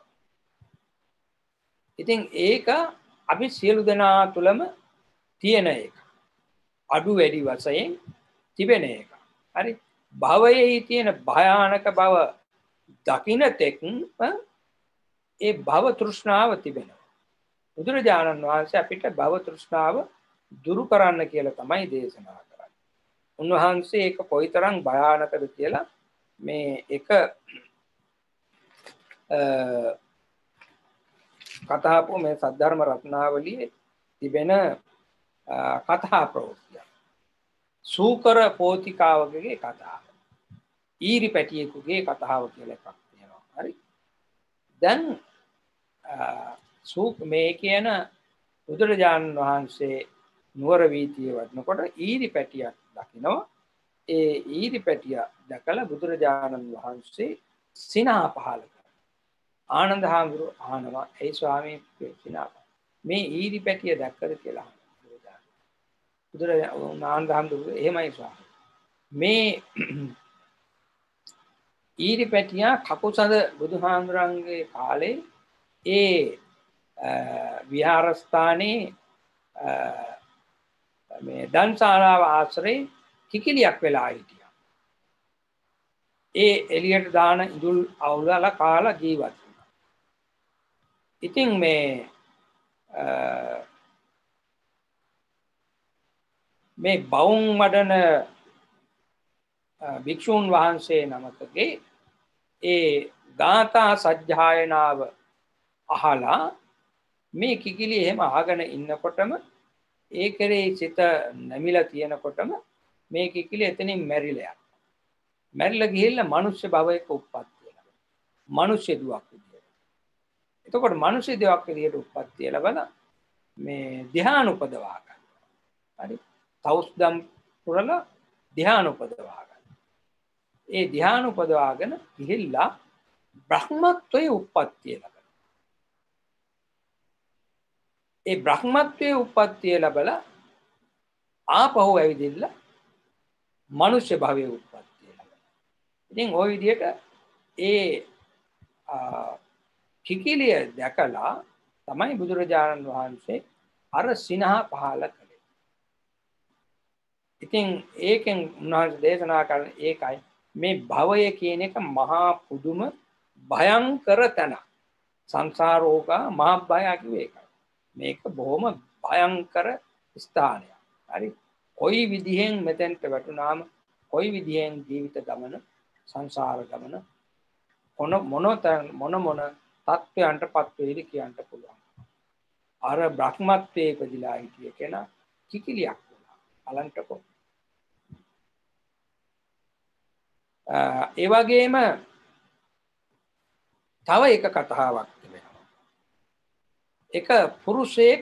[SPEAKER 1] ඉතින් ඒක අපි සියලු දෙනා තුළම තියෙන එක. අඩු වැඩි වශයෙන් තිබෙන එක. හරි? භවයේ තියෙන භයානක බව දකින්න තෙක් ඒ භව තෘෂ්ණාව තිබෙනවා. බුදුරජාණන් වහන්සේ අපිට භව තෘෂ්ණාව දුරු කරන්න කියලා තමයි දේශනා කරන්නේ. උන්වහන්සේ ඒක කොයිතරම් භයානකද කියලා මේ එක කතාපෝ මේ සද්ධර්ම රත්නාවලියේ තිබෙන කතා ප්‍රවෘත්තිය. සූකර පෝතිකාවකගේ කතාව. ඊරි පැටියෙකුගේ කතාව කියලා එකක් තියෙනවා. හරි. දැන් මේ කියන බුදුරජාණන් වහන්සේ නුවර වීථියේ වඩනකොට ඊරි පැටියක් දකිනවා. ඒ ඊරි පැටිය දැකලා බුදුරජාණන් වහන්සේ සිනා පහළ කරනවා. ආනන්ද හාමුදුරුවෝ අහනවා "ඒ ස්වාමී සිනා මේ ඊරි පැටිය දැක්කද කියලා?" බුදුරජාණන් ආනන්ද හාමුදුරුවෝ එහෙමයි ස්වාමී. මේ ඊරි පැටියා කකුසඳ බුදුහාමුදුරන්ගේ කාලේ ඒ විහාරස්ථානයේ මේ දන්ශාලාව ආශ්‍රේ කිකිලියක් වෙලා හිටියා. ඒ එළියට දාන ඉඳුල් අවුලලා කාලා ජීවත් වුණා. ඉතින් මේ බවුන් වඩන භික්ෂූන් වහන්සේ නමකගේ ඒ ගාථා සජ්ජායනාව අහලා මේ කිකිලි එහෙම අහගෙන ඉන්නකොටම ඒ කෙරේ සිත නැමිලා තියෙනකොටම මේ කිකිලි එතනින් මැරිලා යනවා. මැරිලා ගිහිල්ලා මනුෂ්‍ය භවයක උප්පත්තිය ලැබෙනවා. මනුෂ්‍ය දුවක් විදියට. එතකොට මනුෂ්‍ය දුවක් විදියට උප්පත්තිය ලැබලා මේ ධ්‍යාන උපදවා ගන්නවා. හරි. තවුස්දම් පුරලා ධ්‍යාන උපදවා ගන්නවා. ඒ ධ්‍යාන උපදවාගෙන ගිහිල්ලා බ්‍රහ්මත්වයේ උප්පත්තිය ලැබෙනවා. ඒ බ්‍රහ්මත්වයේ උප්පත්තිය ලැබලා ආපහු ඇවිදින්න මනුෂ්‍ය භවයේ උප්පත්තිය ලැබෙනවා. ඉතින් ওই විදිහට ඒ කිකිලිය දැකලා තමයි බුදුරජාණන් වහන්සේ අර සිනහ පහළ කළේ. ඉතින් ඒකෙන් උන්වහන්සේ දේශනා කරන ඒකයි මේ භවය කියන එක මහා පුදුම භයංකර තැන. සංසාරෝග මහා භය කිව්වේ ඒකයි. මේක බොහොම භයංකර ස්ථානයක්. හරි. කොයි විදිහෙන් මෙතෙන්ට වැටුනාම කොයි විදිහෙන් ජීවිත ගමන සංසාර ගමන මොන තත්ත්වයන්ටපත් වෙයිද කියන්න පුළුවන්. අර බ්‍රහ්මත්වයේ ඉපදිලා හිටිය කෙනා කිකිලියක් වුණා. බලන්නකෝ. ඒ වගේම තව එක කතාවක් තිබෙනවා. එක පුරුෂයෙක්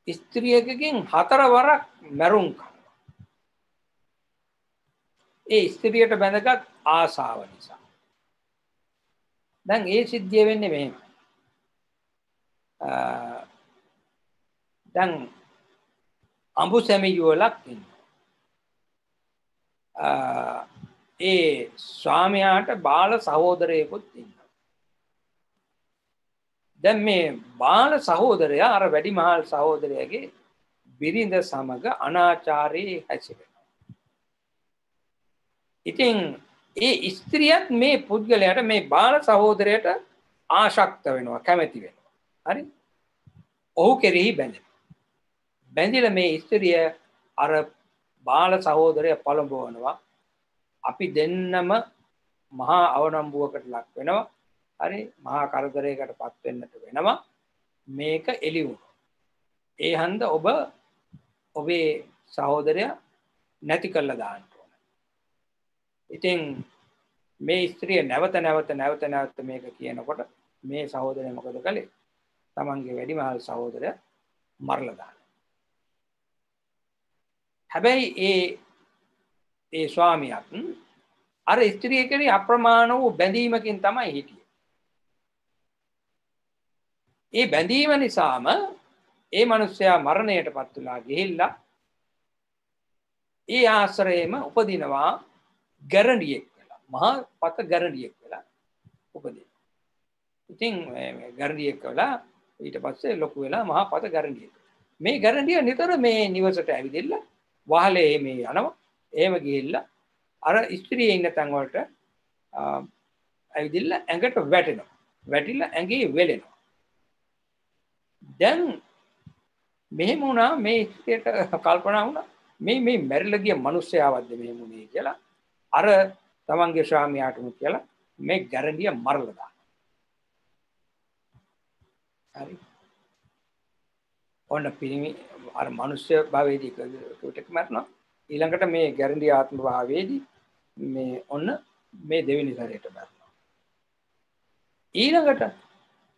[SPEAKER 1] ස්ත්‍රියකගෙන් 4 වරක් මැරුම් කරනවා. ඒ ස්ත්‍රියට බැඳගත් ආසාව නිසා. දැන් ඒ සිද්ධිය වෙන්නේ මෙහෙම. දැන් අඹු සැමි යුවලක් ඉන්නවා. ඒ ස්වාමියාට බාල සහෝදරයෙකුත් ඉන්නවා. දැන් මේ බාල සහෝදරයා අර වැඩිමහල් සහෝදරයාගේ බිරිඳ සමග අනාචාරයේ හැසිරෙනවා. ඉතින් ඒ ස්ත්‍රියත් මේ පුද්ගලයාට මේ බාල සහෝදරයට ආශක්ත වෙනවා, කැමති වෙනවා. හරි? ඔහු කෙරෙහි බැඳෙනවා. බැඳිලා මේ ස්ත්‍රිය අර බාල සහෝදරය පළඹවනවා. අපි දෙන්නම මහා අවනම්බුවකට ලක් වෙනවා. හරි? මහා කරදරයකටපත් වෙන්නට වෙනවා. මේක එළි වුණා. ඒ හන්ද ඔබේ සහෝදරයා නැති කළා දාන්න ඕන. ඉතින් මේ ස්ත්‍රිය නැවත මේක කියනකොට මේ සහෝදරයා මොකද කළේ? තමන්ගේ වැඩිමහල් සහෝදරයා මරලා දානවා. හැබැයි ඒ ස්වාමියාත් අර ස්ත්‍රිය කෙරෙහි අප්‍රමාණ වූ බැඳීමකින් තමයි හිටියේ. ඒ බැඳීම නිසාම ඒ මිනිසයා මරණයටපත් වෙලා ගිහිල්ලා ඒ ආශ්‍රයේම උපදිනවා ගැරඬියෙක් වෙලා. මහා පත ගැරඬියෙක් වෙලා උපදිනවා. ඉතින් ගැරඬියෙක් වෙලා ඊට පස්සේ ලොකු වෙලා මහා පත ගැරඬියෙක්. මේ ගැරඬිය නිතර මේ නිවසට ඇවිදilla වහලේ මේ යනවා. එහෙම ගිහිල්ලා අර ස්ත්‍රිය ඉන්න තැන් වලට ඇවිදින්න ඇඟට වැටෙනවා. වැටිලා ඇඟේ වෙලෙනවා. දැන් මෙහෙම වුණා මේ ඉස්සෙට කල්පනා වුණා මේ මැරිලා ගිය මිනිස්සයාවක්ද මෙහෙම වුණේ කියලා අර තමන්ගේ ස්වාමියාටම කියලා මේ ගැරන්ඩිය මරලා දානවා. හරි. ඔන්න පිරිමි අර මිනිස්සය භාවයේදී කුටක මරනවා. ඊළඟට මේ ගැරන්ඩිය ආත්ම භාවයේදී මේ ඔන්න මේ දෙවෙනි සැරේට මරනවා. ඊළඟට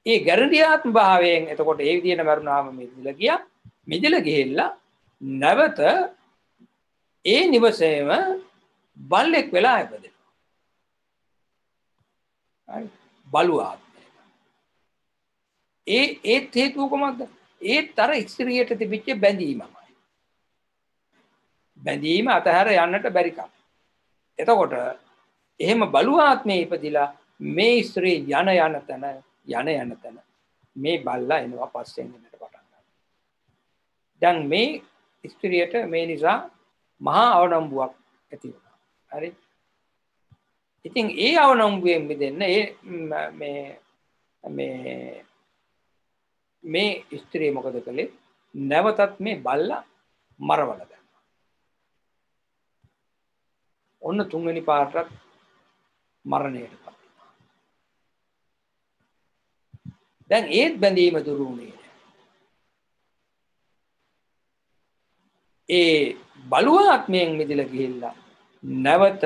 [SPEAKER 1] ඒ ගැරන්ඩිය ආත්ම භාවයෙන් එතකොට ඒ විදිහට මරුණාම මිදිලා ගියා. මිදිලා ගිහිල්ලා නැවත ඒ නිවසේම බල්ලෙක් වෙලා ඉපදෙනවා. හරි. බලු ආත්මය. ඒත් හේතුව කොහොමද? ඒත් අර ස්ත්‍රියට තිබිච්ච බැඳීමමයි. බැඳීම අතහැර යන්නට බැරි කම. එතකොට එහෙම බලු ආත්මේ ඉපදිලා මේ ස්ත්‍රී යන තැන මේ බල්ලා එනවා පස්සෙන් එන්නට පටන් ගන්නවා. දැන් මේ ස්ත්‍රියට මේ නිසා මහා අවනම්බුවක් ඇති වුණා. හරි. ඉතින් ඒ අවනම්බුවෙන් මිදෙන්න මේ ස්ත්‍රිය මොකද කළේ? නැවතත් මේ බල්ලා මරවල දැම්මා. ඔන්න තුන්වෙනි පාරටත් මරණයටපත් වුණා. දැන් ඒත් බැඳීම දුරු වුණේ නැහැ. ඒ බලු ආත්මයෙන් මිදලා ගිහිල්ලා නැවත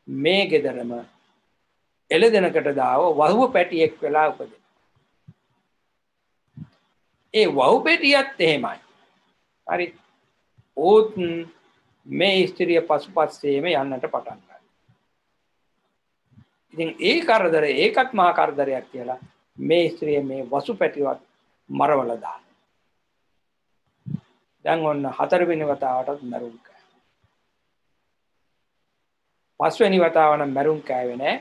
[SPEAKER 1] මේ ගෙදරම එළදෙනකට දාව වහුව පැටියෙක් වෙලා උපදිනවා. ඒ වහු පැටියත් එහෙමයි. හරි. ඕත් මේ ස්ත්‍රිය පසුපස්සේම යන්නට පටන් ගන්නවා. ඉතින් ඒ කරදරේ ඒකත් මහා කරදරයක් කියලා මේ ස්ත්‍රිය මේ වසු පැටියවත් මරවලා දානවා. දැන් ඔන්න හතරවෙනි වතාවටත් මරුන් කෑවා. පස්වෙනි වතාව නම් මරුන් කෑවේ නෑ.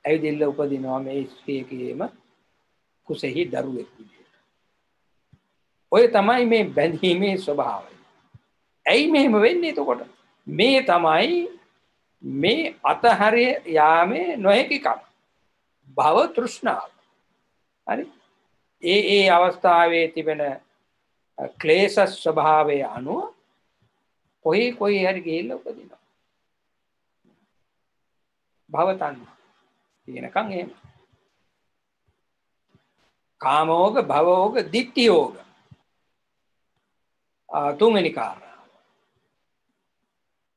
[SPEAKER 1] ඇවිදින්න උපදිනවා මේ ස්ත්‍රියකේම කුසෙහි දරුවෙක් විදියට. ඔය තමයි මේ බැඳීමේ ස්වභාවය. ඇයි මෙහෙම වෙන්නේ එතකොට? මේ තමයි මේ අතහැරිය යාමේ නොහැකිකම. භව තෘෂ්ණාව. හරි? ඒ අවස්ථාවේ තිබෙන ක්ලේශ ස්වභාවය අනුව කොයි හරි ගිහිල්ලා උපදිනවා. භව තණ්හා. කියනකම් එහෙම. කාමෝග, භවෝග, ditthියෝග. තුන්වෙනි කාරණා.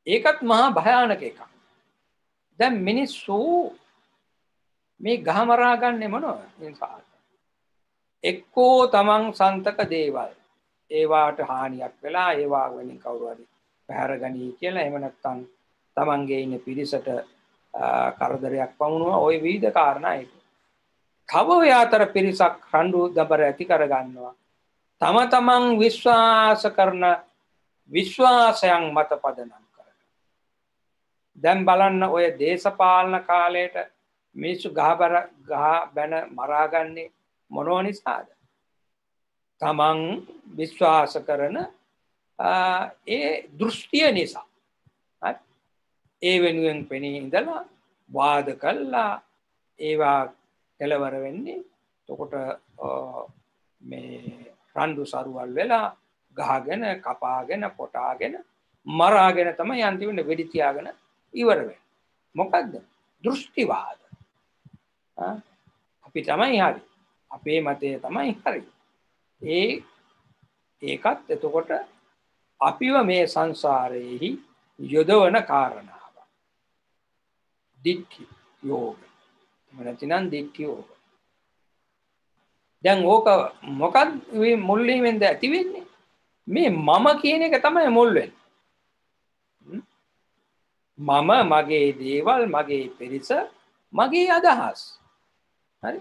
[SPEAKER 1] ඒකත් මහා භයානක එකක්. දැන් මිනිස්සු මේ ගහ මරා ගන්නෙ මොනවද? එක්කෝ තමන් සන්තක දේවල් ඒවාට හානියක් වෙලා ඒවා වලින් කවුරු හරි පැහැර ගනී කියලා එහෙම නැත්නම් තමන්ගේ ඉන්න පිරිසට කරදරයක් වුණා ওই විවිධ කාරණා ඒක. තව ඔය අතර පිරිසක් රණ්ඩු දබර ඇති කර ගන්නවා. තම තමන් විශ්වාස කරන විශ්වාසයන් මත පදනම් කරගෙන. දැන් බලන්න ඔය දේශපාලන කාලයට මිනිස්සු ගහ බැන මරාගන්නේ මොනව නිසාද? තමන් විශ්වාස කරන ඒ දෘෂ්ටිය නිසා. හරි? ඒ වෙනුවෙන් පෙනී ඉඳලා වාද කළා ඒවා කෙලවර වෙන්නේ. එතකොට මේ රණ්ඩු සරුවල් වෙලා ගහගෙන කපාගෙන පොටාගෙන මරාගෙන තමයි අන්තිමට වෙඩි තියාගෙන ඉවර වෙන්නේ. මොකද්ද? දෘෂ්ටිවාද. අපි තමයි හරි. අපේ මතය තමයි හරි. ඒකත් එතකොට අපිව මේ සංසාරයේහි යොදවන කාරණාව. දිට්ඨි යෝග. නැතිනම් දිට්ඨි යෝග. දැන් ඕක මොකක්ද මුල් වීමෙන්ද ඇති වෙන්නේ? මේ මම කියන එක තමයි මුල් වෙන්නේ. මම මගේ දේවල් මගේ පිරිස මගේ අදහස්. හරි?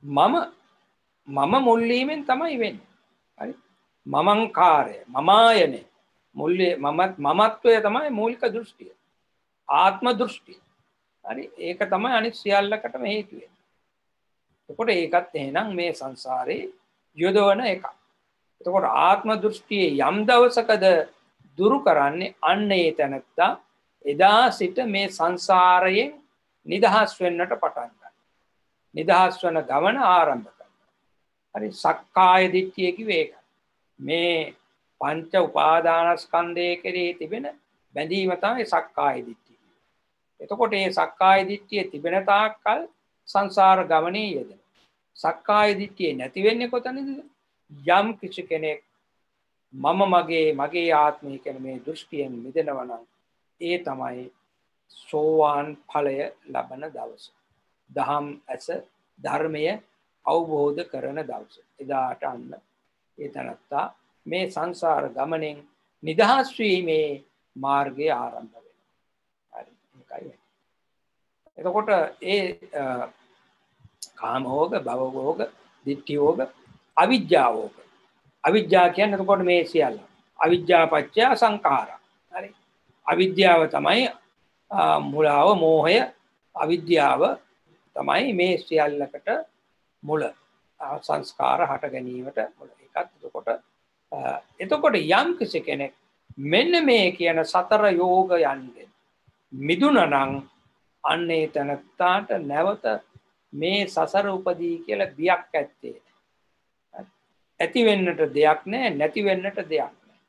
[SPEAKER 1] මම මුල් වීමෙන් තමයි වෙන්නේ. හරි? මමංකාරය, මමායනේ. මමත්වය තමයි මූලික දෘෂ්ටිය. ආත්ම දෘෂ්ටිය. හරි? ඒක තමයි අනිත් සියල්ලකටම හේතු වෙන්නේ. එතකොට ඒකත් එහෙනම් මේ සංසාරේ යොදවන එකක්. එතකොට ආත්ම දෘෂ්ටියේ යම් දවසකද දුරු කරන්නේ අන්න ඒ තැනත්තා එදා සිට මේ සංසාරයෙන් නිදහස් වෙන්නට පටන් ගන්නවා. නිදහස් වෙන ගමන ආරම්භ කරනවා. හරි සක්කාය දිට්ඨිය කිව්වේ ඒක. මේ පංච උපාදානස්කන්ධයේ කෙරෙහි තිබෙන බැඳීම තමයි සක්කාය දිට්ඨිය. එතකොට මේ සක්කාය දිට්ඨිය තිබෙන තාක්කල් සංසාර ගමනේ යෙදෙනවා. සක්කාය දිට්ඨිය නැති වෙන්නේ කොතනද? යම් කිසි කෙනෙක් මම මගේ ආත්මය කියන මේ දෘෂ්ටියෙන් මිදෙනවා නම් ඒ තමයි සෝවාන් ඵලය ලබන දවස. දහම් ඇස ධර්මය අවබෝධ කරන දවස. එදාට අන්න ඒ තනත්තා මේ සංසාර ගමනෙන් නිදහස් වීමේ මාර්ගය ආරම්භ වෙනවා. හරි ඒකයි. එතකොට ඒ කාම භෝග, භව භෝග, ditthi භෝග, අවිජ්ජා භෝග. අවිජ්ජා කියන්නේ එතකොට මේ සියල්ල. අවිජ්ජා පත්‍ය සංඛාරා. හරි. අවිද්‍යාව තමයි මුලාව, මෝහය, අවිද්‍යාව තමයි මේ සියල්ලකට මුල. සංස්කාර හට ගැනීමට මුල. ඒකත් එතකොට යම් කිසි කෙනෙක් මෙන්න මේ කියන සතර යෝගයන්ගෙන් මිදුණා නම් අන්නේ තනත්තාට නැවත මේ සසර උපදී කියලා බියක් ඇත්තේ. ඇති වෙන්නට දෙයක් නැහැ, නැති වෙන්නට දෙයක් නැහැ.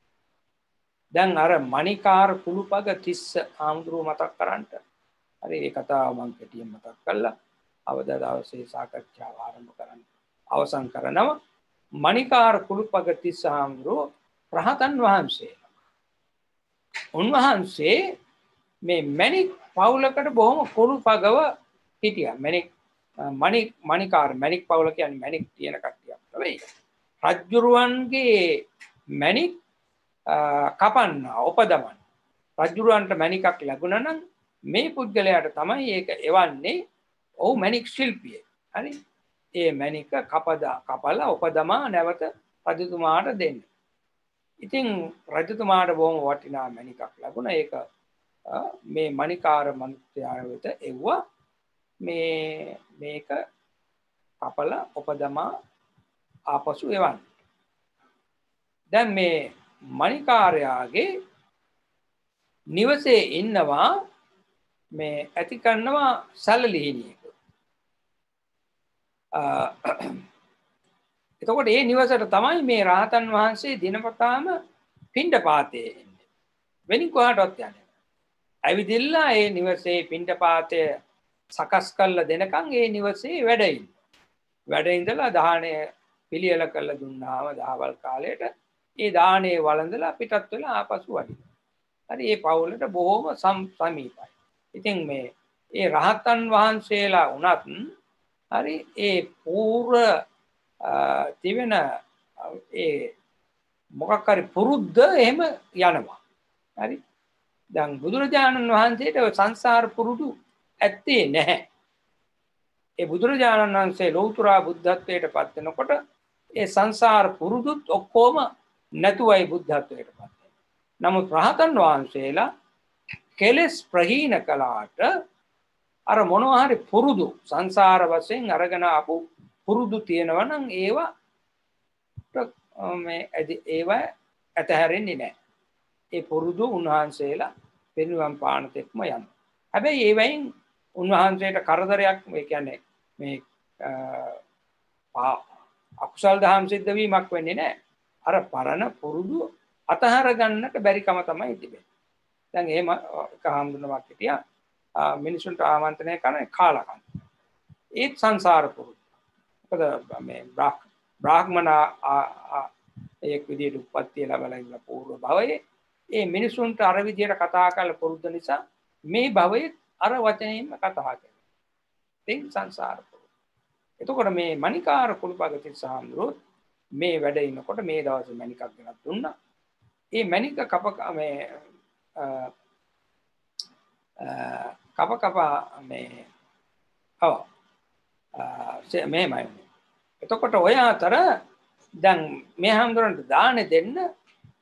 [SPEAKER 1] දැන් අර මණිකාර කුළුපග තිස්ස ආම්ද්‍රෝ මතක් කරන්ට. හරි ඒ කතාව මම කෙටියෙන් මතක් කළා. අවද දවසේ සාකච්ඡාව ආරම්භ කරන්න. අවසන් කරනවා. මණිකාර කුළුපග තිස්ස ආම්ද්‍රෝ රහතන් වහන්සේ. උන්වහන්සේ මේ මණික් පවුලකට බොහොම කුළුපගව හිටියා. මණිකාර මණික් පවුල කියන්නේ මණික් තියෙන කට්ටියක් නෙවෙයි. රජ්ජුරුවන්ගේ මණික් කපන්න උපදමන. රජ්ජුරුවන්ට මණිකක් ලැබුණා නම් මේ පුද්ගලයාට තමයි ඒක එවන්නේ. ඔව් මණික් ශිල්පියෙක්. හරි. ඒ මණික කපලා උපදමා නැවත රජතුමාට දෙන්න. ඉතින් රජතුමාට බොහොම වටිනා මණිකක් ලැබුණා. ඒක මේ මණිකාර මනුස්සයා වෙත එව්වා. මේක කපලා උපදමා ආපසු එවන්න. දැන් මේ මණිකාරයාගේ නිවසේ ඉන්නවා මේ ඇති කරනවා සැලලිහිණියෙක්. එතකොට ඒ නිවසට තමයි මේ රහතන් වහන්සේ දිනපතාම පිණ්ඩපාතේ එන්නේ. වෙනින් කොහාටවත් යන්නේ. ඇවිදිලා ඒ නිවසේ පිණ්ඩපාතය සකස් කරලා දෙනකන් ඒ නිවසේ වැඩ ඉන්න. වැඩ ඉඳලා දාහණය පිළියෙල කරලා දුන්නාම දහවල් කාලයට ඒ දාහණය වළඳලා පිටත් වෙලා ආපසු වඩිනවා. හරි ඒ පවුලට බොහොම සමීපයි. ඉතින් මේ ඒ රහතන් වහන්සේලා වුණත් හරි ඒ පූර්ව තිබෙන ඒ මොකක් හරි පුරුද්ද එහෙම යනවා. හරි. දැන් බුදුරජාණන් වහන්සේට සංසාර පුරුදු ඇත්තේ නැහැ. ඒ බුදුරජාණන් වහන්සේ ලෞතර බුද්ධත්වයට පත් වෙනකොට ඒ සංසාර පුරුදුත් ඔක්කොම නැතුවයි බුද්ධත්වයට පත් වෙන්නේ. නමුත් රහතන් වහන්සේලා කෙලස් ප්‍රහීන කළාට අර මොනවා හරි පුරුදු සංසාර වශයෙන් අරගෙන ආපු පුරුදු තියෙනවා නම් ඒවා ඇතහැරෙන්නේ නැහැ. ඒ පුරුදු උන්වහන්සේලා පිරිනිවන් පාන තෙක්ම යනවා. හැබැයි ඒවෙන් උන්වහන්සේට කරදරයක් මේ කියන්නේ මේ අකුසල් දහම් සිද්ධ වීමක් වෙන්නේ නැහැ. අර පරණ පුරුදු අතහර ගන්නට බැරිකම තමයි තිබෙන්නේ. දැන් එහෙම එක හම්දුනමක් හිටියා මිනිසුන්ට ආමන්ත්‍රණය කරන කාලා කන්න. ඒත් සංසාර පුරුදු. මොකද මේ බ්‍රාහ්මණ එක් විදියට උප්පත්තිය ලැබලා ඉන්න පූර්ව භවයේ ඒ මිනිසුන්ට අර විදියට කතා කරලා පුරුදු නිසා මේ භවයේ අර වචනයෙන්ම කතා කරනවා. තින් සංසාර පුරුදු. එතකොට මේ මණිකාර කුළුපගති සාම්රුත් මේ වැඩ ඉනකොට මේ දවසේ මණිකක් ගෙනත් දුන්නා. ඒ මණික කප මේමයි. එතකොට ඔය අතර දැන් මේ හැමදෙරන්ට දානේ දෙන්න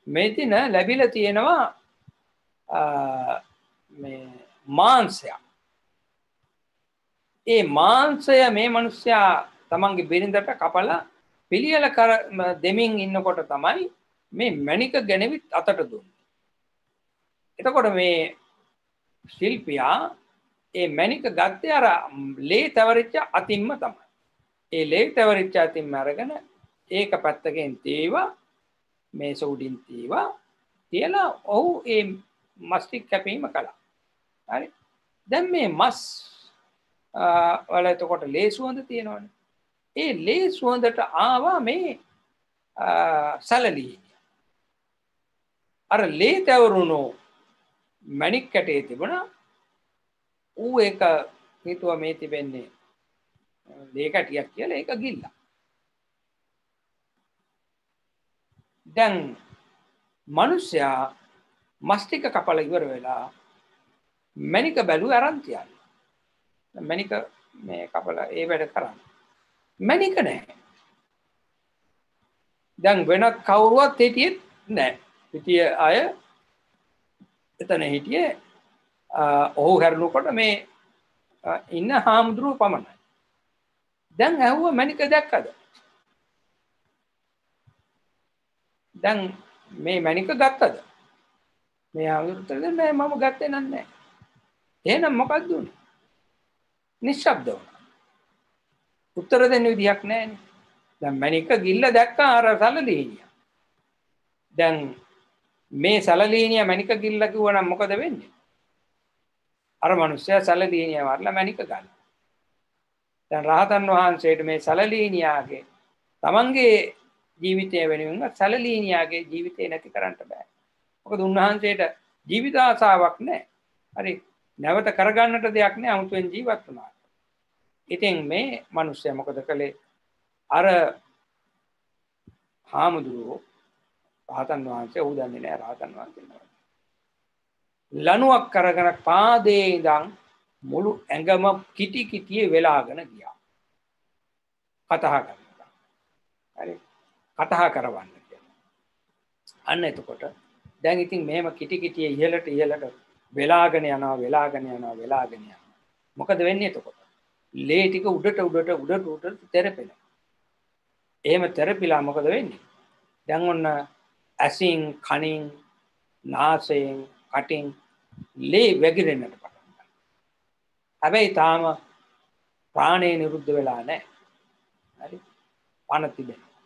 [SPEAKER 1] මේ දින ලැබිලා තියෙනවා මේ මාංශය. ඒ මාංශය මේ මිනිස්සයා තමන්ගේ බිරිඳට කපලා පිළියෙල කර දෙමින් ඉන්නකොට තමයි මේ මණික ගෙනවිත් අතට දුන්නේ. එතකොට මේ ශිල්පියා ඒ මණික ගත්තේ අර ලේ තවරිච්ච අතින්ම තමයි. ඒ ලේ තවරිච්ච අතින්ම අරගෙන ඒක පැත්තකින් තීවා මේස උඩින් තීවා තියලා ඔහු ඒ මස් ටික කැපීම කළා. හරි. දැන් මේ මස් වල එතකොට ලේ සුවඳ තියෙනවනේ. ඒ ලේ සුවඳට ආවා මේ සැලලී. අර ලේ තවරුණු මණික් කැටේ තිබුණා. ඌ ඒක හිතුවා මේ තිබෙන්නේ ලේ කැටියක් කියලා ඒක ගිල්ලා. දැන් මිනිස්සයා මස් ටික කපලා ඉවර වෙලා මණික බැලුව අරන් තියන්නේ. මණික මේ කපලා ඒ වැඩ කරන්නේ. මණික නැහැ. දැන් වෙනත් කවුරුවත් හිටියෙත් නැහැ. හිටිය අය එතන හිටියේ ඔහු හැරුණකොට මේ ඉන්න හාමුදුරුවෝ පමණයි. දැන් ඇහුවා මණික දැක්කද? දැන් මේ මණික ගත්තද? මේ හාමුදුරුවෝ නෑ මම ගත්තේ නෑ. එහෙනම් මොකක්ද උනේ? නිශ්ශබ්ද වුණා. උත්තර දෙන්න විදියක් නෑනේ. දැන් මණික ගිල්ල දැක්කා අර සැලලීනියා. දැන් මේ සැලලීනියා මණික ගිල්ල කිව්වනම් මොකද වෙන්නේ? අර මිනිස්සයා සැලලීනියා වරලා මණික ගන්න. දැන් රහතන් වහන්සේට මේ සැලලීනියාගේ තමන්ගේ ජීවිතය වෙනුවෙන් සැලලීනියාගේ ජීවිතේ නැති කරන්න බෑ. මොකද උන්වහන්සේට ජීවිත ආසාවක් නැහැ. හරි නැවත කරගන්නට දෙයක් නැහැ 아무තෙන් ජීවත් වුණා. ඉතින් මේ මිනිස්සයා මොකද කළේ? අර හාමුදුරුවෝ රහතන් වහන්සේ උ දන්නේ නැහැ රහතන් වහන්සේ නම. ලණුවක් කරගෙන පාදේ ඉඳන් මුළු ඇඟම කිටි කිටියේ වෙලාගෙන ගියා. කතා කරනවා. හරි. කතා කරවන්න කියලා. අන්න එතකොට දැන් ඉතින් මෙහෙම කිටි කිටියේ ඉහළට වෙලාගෙන යනවා. මොකද වෙන්නේ එතකොට? ලේ ටික උඩට තෙරපෙනවා. එහෙම තෙරපිලා මොකද වෙන්නේ? දැන් ඔන්න ඇසින්, කනින්, නාසයෙන්, කටින් ලේ වැగిරෙන්නට පටන් ගන්නවා. හැබැයි තාම ප්‍රාණය නිරුද්ධ වෙලා නැහැ. හරි? පණ තිබෙනවා.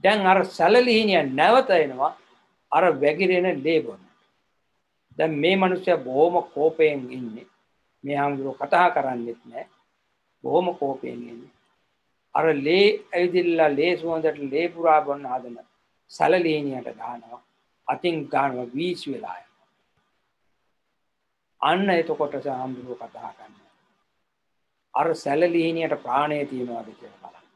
[SPEAKER 1] දැන් අර සැලලිහිනිය නැවත එනවා අර වැగిරෙන ලේ බොන්න. දැන් මේ මිනිස්සයා බොහොම කෝපයෙන් ඉන්නේ. මේ හාමුදුරුවෝ කතා කරන්නේත් නැහැ. බොහොම කෝපයෙන් ඉන්නේ. අර ලේ ඇවිදිලා ලේ සුවඳට ලේ පුරා බොන්න හදන සැලලිහිනියට ගහනවා. අතින් ගන්නවා වීසි වෙලා යනවා. අන්න එතකොට හාමුදුරුවෝ කතා කරනවා. අර සැලලිහිනියට ප්‍රාණය තියනවාද කියලා බලන්න.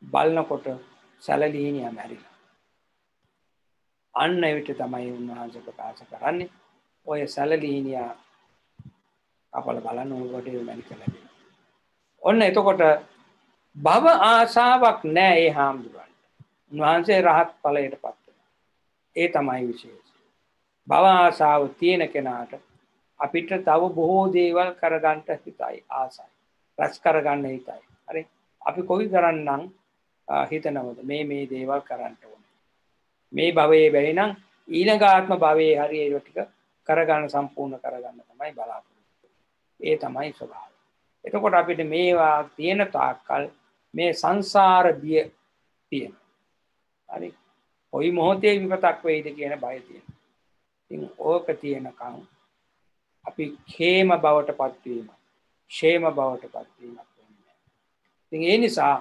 [SPEAKER 1] බලනකොට සැලලිහිනියා මැරිලා. අන්න එවිට තමයි උන්වහන්සේ ප්‍රකාශ කරන්නේ ඔය සැලලිහිනියා අපල බලන්න ඕකට මැනික ලැබෙනවා. ඔන්න එතකොට භව ආශාවක් නැහැ ඒ හාමුදුරන්ට. උන්වහන්සේ රහත් ඵලයටපත් වෙනවා. ඒ තමයි විශේෂය. භව ආශාව තියෙන කෙනාට අපිට තව බොහෝ දේවල් කරගන්න හිතයි ආසයි. රැස් කරගන්න හිතයි. හරි. අපි කොයි තරම්නම් හිතනවද මේ දේවල් කරන්න ඕනේ. මේ භවයේ බැරි නම් ඊළඟ ආත්ම භවයේ හරි ඒක ටික කරගන්න සම්පූර්ණ කරගන්න තමයි බලාපොරොත්තු. ඒ තමයි ස්වභාවය. එතකොට අපිට මේවා තියෙන තාක්කල් මේ සංසාර බිය තියෙනවා. හරි. කොයි මොහොතේ විපතක් වෙයිද කියන බය තියෙනවා. ඉතින් ඕක තියෙනකන් අපි ඛේම බවටපත් වීම, ෂේම බවටපත් වීමක් වෙන්නේ. ඉතින් ඒ නිසා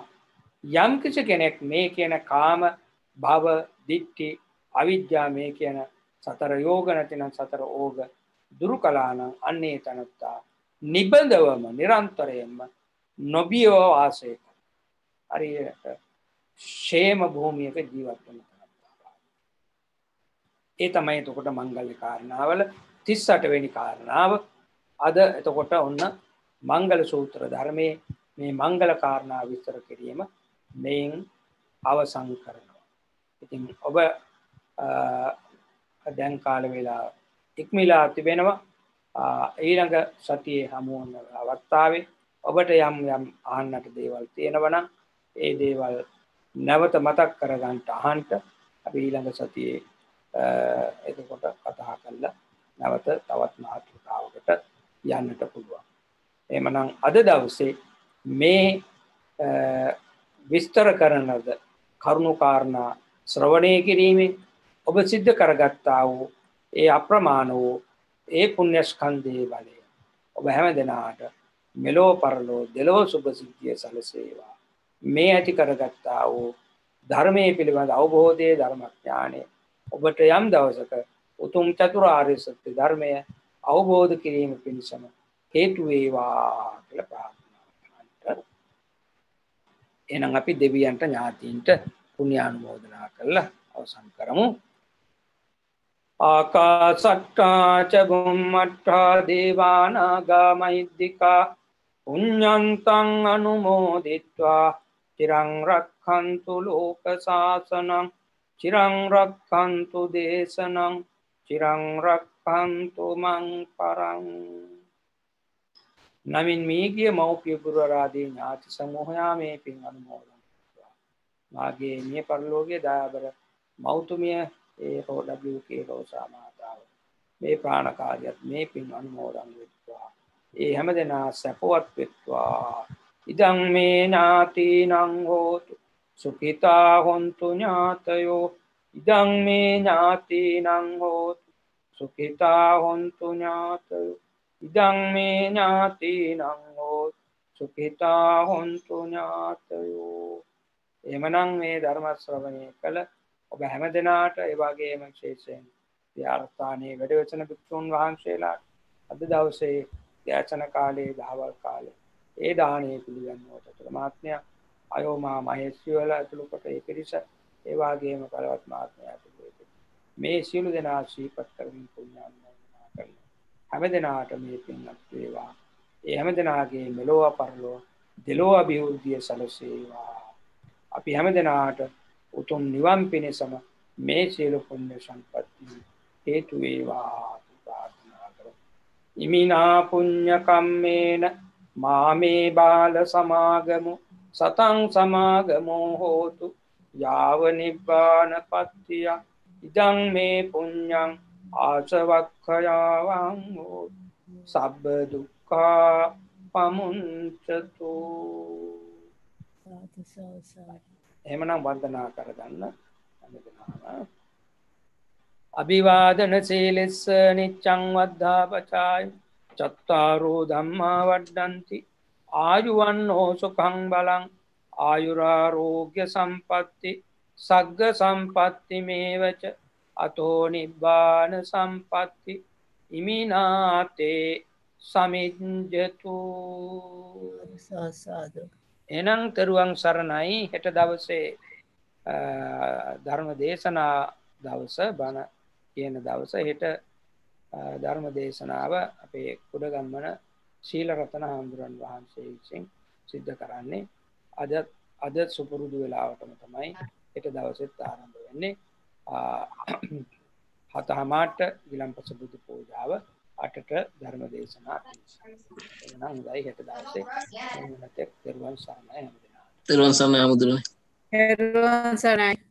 [SPEAKER 1] යම් කිසි කෙනෙක් මේ කියන කාම භව දිට්ඨි අවිද්‍යාව මේ කියන සතර යෝග නැතිනම් සතර ඕග දුරු කළා නම් අන්නේ තනත්තා නිබඳවම නිරන්තරයෙන්ම නොබියව වාසය කරන හරියට ෂේම භූමියක ජීවත් වෙන තනත්තා. ඒ තමයි එතකොට මංගල්‍ය කාරණාවල 38 වෙනි කාරණාව. අද එතකොට ඔන්න මංගල සූත්‍ර ධර්මයේ මේ මංගල කාරණා විස්තර කිරීම මෙයින් අවසන් කරනවා. ඉතින් ඔබ දැන් කාල වේලාව ඉක්මලා තිබෙනවා. ඊළඟ සතියේ හමු වන අවස්ථාවේ ඔබට යම් අහන්නට දේවල් තියෙනවා නම් ඒ දේවල් නැවත මතක් කරගන්න අහන්න අපි ඊළඟ සතියේ එතකොට කතා කරලා නැවත තවත් මාතෘකාවකට යන්නට පුළුවන්. එහෙමනම් අද දවසේ මේ විස්තර කරන ලද කරුණු කාරණා ශ්‍රවණය කිරීමෙන් ඔබ සිද්ධ කරගත්තා වූ ඒ අප්‍රමාණ වූ ඒ පුණ්‍ය ස්කන්ධයේ බලය ඔබ හැම දෙනාට මෙලෝ පරලෝ දෙලෝ සුභ සිද්ධිය සැලසේවා. මේ ඇති කරගත්තා වූ ධර්මයේ පිළිබඳ අවබෝධයේ ධර්මඥානය ඔබට යම් දවසක උතුම් චතුරාර්ය සත්‍ය ධර්මය අවබෝධ කිරීම පිණිසම හේතු වේවා කියලා ප්‍රාර්ථනා කරනවා. එහෙනම් අපි දෙවියන්ට ඥාතීන්ට පුණ්‍යානුමෝදනා කරලා අවසන් කරමු. ආකාසට්ටා ච බුම්මට්ටා දේවානාගා මහිද්దికා පුඤ්ඤන්තං අනුමෝදිත්වා චිරං රක්ඛන්තු ලෝක සාසනං චිරං රක්ඛන්තු දේශනං චිරං රක්ඛන්තු මං පරං. නමින් මීගිය මෞපිය ගුරුවරයාදී ඥාති සමූහයා මේ පින් අනුමෝදන් කරනවා. මාගේ මිය පරලෝකයේ දයාබර මෞතුමිය ඒ WK රෝසා මාතාව මේ ප්‍රාණකාරියත් මේ පින් අනුමෝදන් වෙත්වා. ඒ හැමදෙනා සැපවත් වෙත්වා. ඉදං මේ ඥාතිනං හෝතු සුඛිතා හොන්තු ඥාතයෝ. ඉදං මේ ඥාතිනං හෝතු සුඛිතා හොන්තු ඥාතයෝ. ඉදං මේ ඥාතිනං හෝතු සුඛිතා හොන්තු ඥාතයෝ. එමනම් මේ ධර්ම ශ්‍රවණය කළ ඔබ හැම දෙනාට ඒ වගේම විශේෂයෙන් විහාරස්ථානයේ වැඩවසන භික්ෂුන් වහන්සේලාට අද දවසේ යාචන කාලයේ දහවල් කාලේ ඒ දානයේ පිළිගන්නවට ප්‍රමාත්මය අයෝමා මහේස්වල ඇතුළු කොට ඒ පිරිස ඒ වගේම බලවත් මාත්මය ඇතුළු මේ සියලු දෙනා ශ්‍රීපත් කරමින් පුණ්‍යානුමෝදනා කරනවා. හැම දෙනාට මේ පින්වත් වේවා. ඒ හැම දෙනාගේ මෙලොව පරලොව දෙලොව අභිවෘද්ධිය සැලසේවා. අපි හැම දෙනාට උතුම් නිවන් පිණසම මේ සියලු පුණ්‍ය සම්පatti හේතු වේවා ප්‍රාර්ථනා කරමු. ඉමිනා පුඤ්ඤ කම්මේන මාමේ බාල සමාගමු සතං සමාගමෝ හෝතු යාව නිබ්බාන පත්තිය. ඉදං මේ පුඤ්ඤං ආසවක්ඛයාවං හෝතු සබ්බ දුක්ඛා පමුඤ්චතු. එහෙමනම් වන්දනා කරගන්න හැමදෙනාම. අභිවාදන සීලස්ස නිච්ඡං වද්ධාපචාය චත්තාරෝ ධම්මා වඩ්ඩಂತಿ ආයුවන්නෝ සුඛං බලං ආයුරාෝග්‍ය සම්පatti සග්ග සම්පatti මේවච අතෝ නිබ්බාන සම්පatti ඉමිනාතේ සමිඤ්ජතු. සාසාදු. එනං තෙරුවන් සරණයි. හෙට දවසේ ධර්ම දේශනා දවස බණ කියන දවස හෙට ධර්ම දේශනාව අපේ කුඩගම්මන ශීල රතන හාමුදුරන් වහන්සේ විසින් සිද්ධ කරන්නේ. අද සුපුරුදු වෙලාවටම තමයි හෙට දවසෙත් ආරම්භ වෙන්නේ. 7:00ට ගිලන්පස බුදු පූජාව 8ට ධර්ම දේශනා. එහෙනම් හොඳයි හෙට දවසේ මොනවාට තෙරුවන් සරණයි හැමදෙනාට.
[SPEAKER 2] තෙරුවන් සරණයි හැමදෙනාට.
[SPEAKER 3] තෙරුවන් සරණයි.